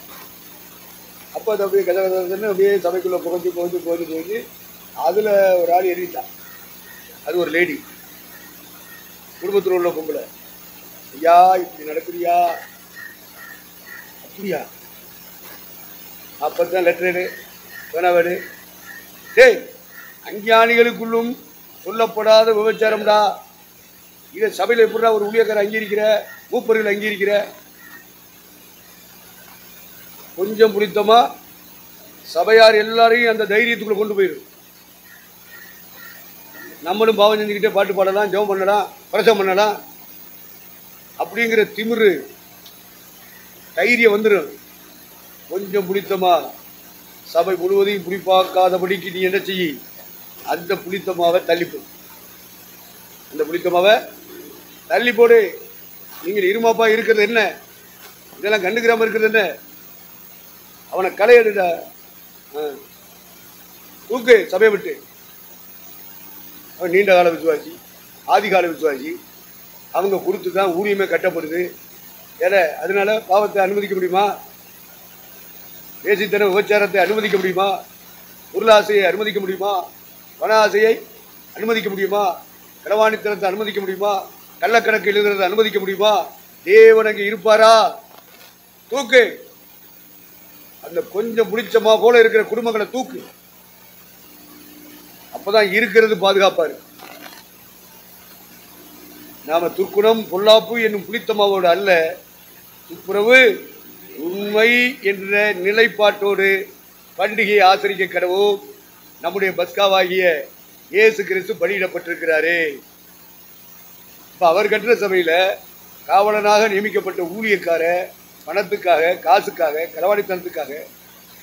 அப்போ அது அப்படியே கதன்னு அப்படியே சபைக்குள்ளே புகஞ்சு அதில் ஒரு ஆள் எறிட்டான். அது ஒரு லேடி, குடும்பத்தில் உள்ள பொம்பளை. ஐயா இப்படி நடக்குறியா? அப்படியா? அப்போ தான் லெட்டரு வேணாவேடு. டேய், அஞ்ஞானிகளுக்குள்ளும் சொல்லப்படாத விபச்சாரம்டா. இதை சபையில் எப்படா ஒரு ஊழியக்காரர் அங்கீகரிக்கிற, மூப்பர்கள் அங்கீகரிக்கிற? கொஞ்சம் பிடித்தமா சபையார் எல்லாரையும் அந்த தைரியத்துக்குள்ள கொண்டு போயிடும். நம்மளும் பாவம் செஞ்சுக்கிட்டே பாட்டு பாடலாம், ஜெபம் பண்ணலாம், பிரசவம் பண்ணலாம் அப்படிங்கிற திமிரு தைரியம் வந்துடும். கொஞ்சம் பிடித்தமா சபை முழுவதையும் பிடிப்பாக்காதபடிக்கு நீ என்ன செய்ய? அந்த புளித்தமாவை தள்ளிப்போ, அந்த புளித்தமாவை தள்ளி போடு. நீங்கள் இருமாப்பா இருக்கிறது என்ன? இதெல்லாம் கண்டுக்கிறாம இருக்கிறது என்ன? அவனை களை எடுடா, தூக்கு சபையை விட்டு. அவன் நீண்ட கால விசுவாசி, ஆதிகால விசுவாசி. அவங்க கொடுத்து தான் ஊழியமே கட்டப்படுது. ஏன்னா அதனால பாவத்தை அனுமதிக்க முடியுமா? வேசித்தன விபச்சாரத்தை அனுமதிக்க முடியுமா? பொருளாசையை அனுமதிக்க முடியுமா? பண ஆசையை அனுமதிக்க முடியுமா? களவாணித்தனத்தை அனுமதிக்க முடியுமா? கள்ளக்கணக்கு எழுதுறதை அனுமதிக்க முடியுமா? தேவன் அங்கே இருப்பாரா? தூக்கு. அந்த கொஞ்சம் பிடிச்சமா போல இருக்கிற குடும்பங்களை தூக்கு. அப்பதான் இருக்கிறது பாதுகாப்பா இருக்கு. நாம துர்க்குணம் பொல்லாப்பு என்னும் புளித்தமாவோடு அல்ல, துப்புரவு உண்மை என்ற நிலைப்பாட்டோடு பண்டிகையை ஆசரிக்க கடவோம். நம்முடைய பஸ்காவாகிய இயேசு கிறிஸ்து பலியிடப்பட்டிருக்கிறாரே. இப்போ அவர் கட்டுற சபையில் காவலனாக நியமிக்கப்பட்ட ஊழியக்கார பணத்துக்காக, காசுக்காக, களவாணித்தனத்துக்காக,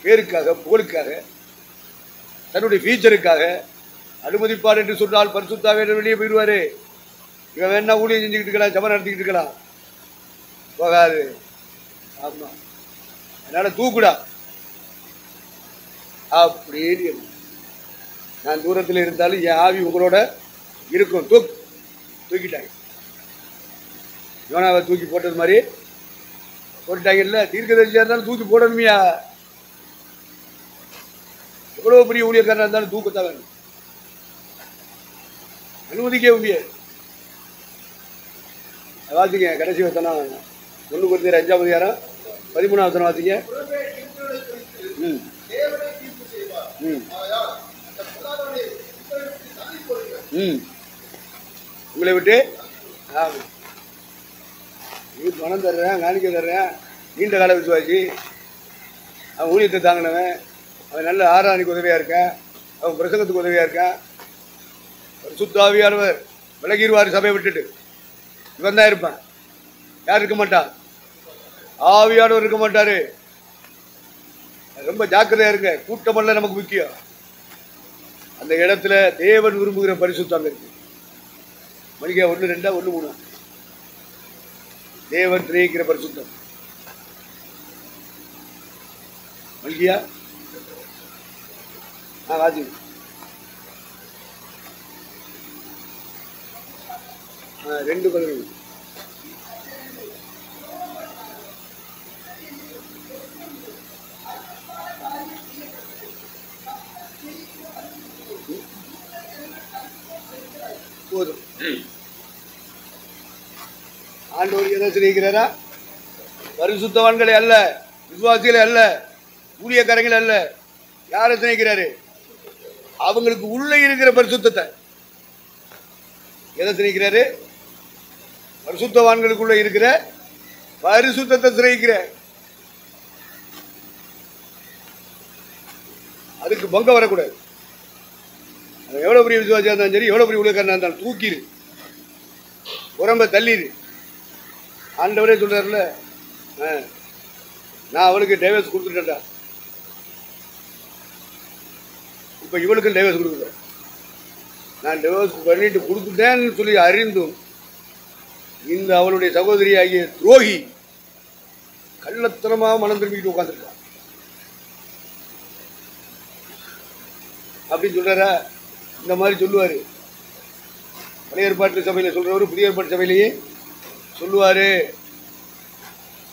பேருக்காக, புகழுக்காக, தன்னுடைய ஃபியூச்சருக்காக அனுமதிப்பார் என்று சொன்னால் பரிசுத்தாவே வெளியே போயிடுவாரு. இவன் வேணா ஊழியம் செஞ்சுக்கிட்டு இருக்கலாம், சபை நடத்திக்கிட்டு இருக்கலாம், போகாது. ஆமாம், அதனால தூக்குடா அப்படின்னு. நான் தூரத்தில் இருந்தாலும் என் ஆவி உங்களோட இருக்கும். தூக்கிட்டாங்க. யோனாவை தூக்கி போட்டது மாதிரி போட்டுட்டாங்க. இல்லை, தீர்க்கதரிசியாக இருந்தாலும் தூக்கி போடணுமையா? எவ்வளோ பெரிய ஊழியக்காரனாக இருந்தாலும் தூக்கத்தான் வேணும், அனுமதிக்க முடியாது. வாசிங்க கடைசி வசனம் 1 Corinthiயர் 5ஆம் அதிகாரம் 13ஆம் வசனம் வாசிங்க. உங்களை விட்டு ஆமாம். நீ பணம் தர்றேன், காணிக்க தர்றேன், நீண்ட கால விசுவாசி, அவன் ஊழியத்தை தாங்கினவன், அவன் நல்ல ஆராதனைக்கு உதவியாக இருக்கான், அவன் பிரசங்கத்துக்கு உதவியாக இருக்கான். சுத்தாவியானவர் விலகிடுவார் சபையை விட்டுட்டு. இவன் தான் இருப்பான். யார் இருக்க மாட்டான்? ஆவியானவர் இருக்க மாட்டாரு. ரொம்ப ஜாக்கிரதையா இருங்க. கூட்டமல்ல நமக்கு முக்கியம். அந்த இடத்துல தேவன் விரும்புகிற பரிசுத்தம் இருக்கு. மணிக்கா 1, 2, 1, 3 தேவன் திரைக்கிற பரிசுத்தம். மல்கியா ராஜி 2:11 போதும். ஆண்டவர் எதை சிரிக்கிறாரா? பரிசுத்தவான்களை அல்ல, விசுவாசிகளை அல்ல, ஊழியக்காரங்களை அல்ல. யாரை சிரிக்கிறாரு? அவங்களுக்கு உள்ள இருக்கிற பரிசுத்தத்தை. எதை சிரிக்கிறாரு? பரிசுத்தவான்களுக்குள்ள இருக்கிற பரிசுத்தத்தை சிரிக்கிற. அதுக்கு பங்கம் வரக்கூடாது. எவ்வளவு பெரிய விசுவாசியா இருந்தாலும் சரி, எவ்வளவு பெரிய ஊழியக்காரனா இருந்தாலும் தூக்கிடு, உடம்ப தள்ளிடு. ஆண்டவரே சொல்றாருல, நான் அவளுக்கு டைவர்ஸ் கொடுத்துட்டேன்டா, இப்ப இவளுக்கு டைவர்ஸ் கொடுக்குறேன். நான் டிவோர்ஸ் பண்ணிட்டு கொடுத்துட்டேன்னு சொல்லி அறிந்தும் இந்த அவளுடைய சகோதரி ஆகிய துரோகி கள்ளத்தனமா மனம் திரும்பிக்கிட்டு உட்காந்துருக்கான் அப்படின்னு சொல்றாரா? இந்த மாதிரி சொல்லுவாரு. பழைய ஏற்பாட்டு சபையில சொல்றவரு புதிய ஏற்பாட்டு சபையிலேயே சொல்லுவாரு.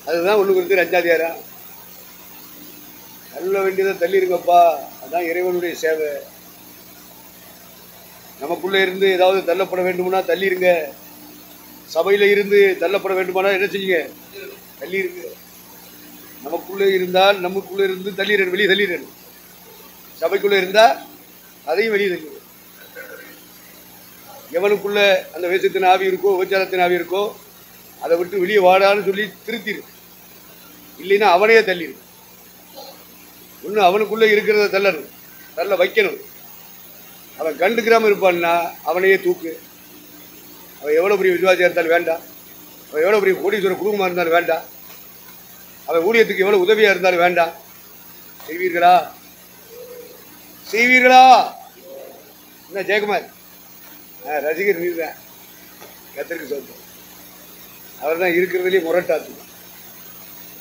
அதுதான் ஒண்ணு குறித்து 5 தள்ள வேண்டியதை தள்ளிருங்கப்பா. அதான் இறைவனுடைய சேவை. நமக்குள்ள இருந்து ஏதாவது தள்ளப்பட வேண்டும்னா தள்ளிருங்க. சபையில இருந்து தள்ளப்பட வேண்டுமானா என்ன செய்யுங்க? தள்ளிருங்க. நமக்குள்ள இருந்தால் நமக்குள்ள இருந்து தள்ளிடணும், வெளியே தள்ளிடணும். சபைக்குள்ள இருந்தா அதையும் வெளியே தள்ளிடும். எவனுக்குள்ள அந்த வேஷத்தின் ஆவி இருக்கோ, உபச்சாரத்தின் ஆவி இருக்கோ, அதை விட்டு வெளியே வாடான்னு சொல்லி திருத்திரு. இல்லைன்னா அவனையே தள்ளிடு. ஒன்று அவனுக்குள்ள இருக்கிறத தள்ளணும், தள்ள வைக்கணும். அவன் கண்டுக்கிறாம இருப்பான்னா அவனையே தூக்கு. அவன் எவ்வளோ பெரிய விசுவாசியாக இருந்தாலும் வேண்டாம். அவன் எவ்வளோ பெரிய கோடீஸ்வர குடும்பமாக இருந்தாலும் வேண்டாம். அவன் ஊழியத்துக்கு எவ்வளோ உதவியாக இருந்தாலும் வேண்டாம். செய்வீர்களா? செய்வீர்களா? என்ன ஜெயக்குமார் ரசிகர் நீர்தான். கத்தருக்கு சொல்றேன், அவர் தான் இருக்கிறதுலேயே முரட்டாத்துமா.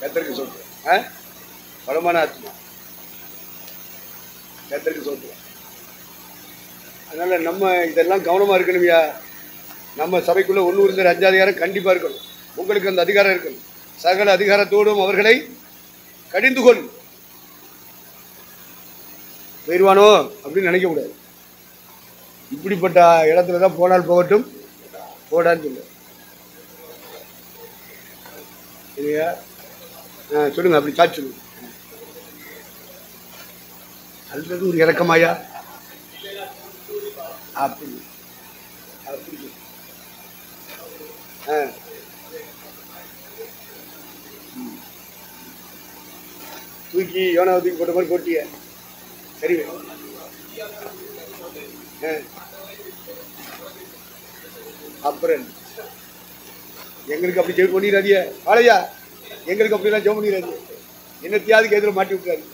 கத்தருக்கு சொல்றேன், பலமான ஆத்மா. கத்தருக்கு சொல்றேன். அதனால நம்ம இதெல்லாம் கவனமா இருக்கணும்யா. நம்ம சபைக்குள்ள 1 இருந்த 5 அதிகாரம் கண்டிப்பா இருக்கணும். உங்களுக்கு அந்த அதிகாரம் இருக்கணும். சகல அதிகாரத்தோடும் அவர்களை கடிந்து கொள். போயிடுவானோ அப்படின்னு நினைக்க கூடாது. இப்படிப்பட்ட இடத்துல தான் போனால் போகட்டும், போடான்னு சொல்லு. இல்லையா? சொல்லுங்க, அப்படி சாட்சி சொல்லுங்க. அல்லது ஒரு இறக்கமாயா அப்படி அப்படி தூக்கி யோனாவதுக்கு போட்ட மாதிரி போட்டிய. சரி, அப்புறம் எங்களுக்கு அப்படி ஜெபம் பண்ணிடாதிய வாழையா, எங்களுக்கு அப்படிலாம் ஜெபம் பண்ணிடாது. என்னத்தையாவது கேஸில் மாட்டி விட்டுறாரு.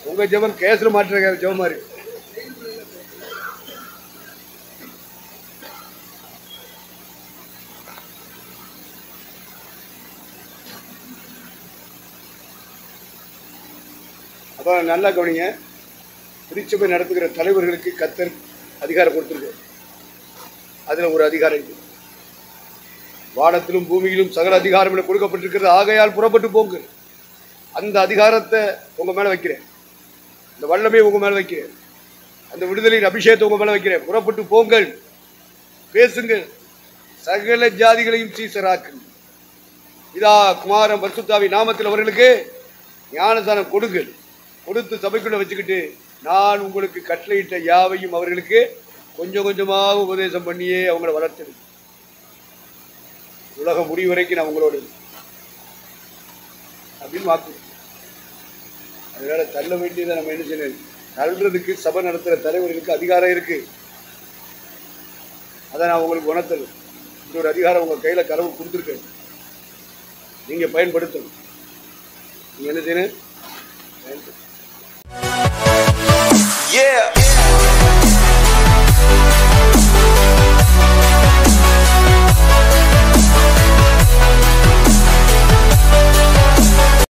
உங்க ஜெபம் கேஸில் மாட்டுற ஜெபமா இருக்கு. அப்போ நல்லா கவனிங்க. திருச்சபை நடத்துகிற தலைவர்களுக்கு கர்த்தர் அதிகாரம் கொடுத்துருக்கு. அதில் ஒரு அதிகாரம் இது. வானத்திலும் பூமியிலும் சகல அதிகாரம் கொடுக்கப்பட்டிருக்கிறது. ஆகையால் புறப்பட்டு போங்க. அந்த அதிகாரத்தை உங்க மேல வைக்கிறேன். இந்த வல்லமையை உங்க மேல வைக்கிறேன். அந்த விடுதலையின் அபிஷேகத்தை உங்க மேல வைக்கிறேன். புறப்பட்டு போங்கள், பேசுங்கள், சகல ஜாதிகளையும் சீசராக்குங்கள். இதா குமாரன் பரிசுத்தாவி நாமத்தில் அவர்களுக்கு ஞானஸ்நானம் கொடுங்கள். கொடுத்து சபைக்குள்ள வச்சுக்கிட்டு நான் உங்களுக்கு கட்டளையிட்ட யாவையும் அவர்களுக்கு கொஞ்சம் கொஞ்சமாக உபதேசம் பண்ணியே அவங்கள வளர்த்துடு. உலகம் முடிவு வரைக்கும் நான் உங்களோட அப்படின்னு வாக்கு. அதனால தள்ள வேண்டியதை நம்ம என்ன செய்யணும்? தள்ளுறதுக்கு சபை நடத்துகிற தலைவர்களுக்கு அதிகாரம் இருக்கு. அதை நான் உங்களுக்கு உணர்த்தணும். இந்த ஒரு அதிகாரம் உங்கள் கையில் கடவுள் கொடுத்துருக்கேன், நீங்கள் பயன்படுத்தணும். நீங்கள் என்ன செய்யணும்? பயன்படுத்தணும்.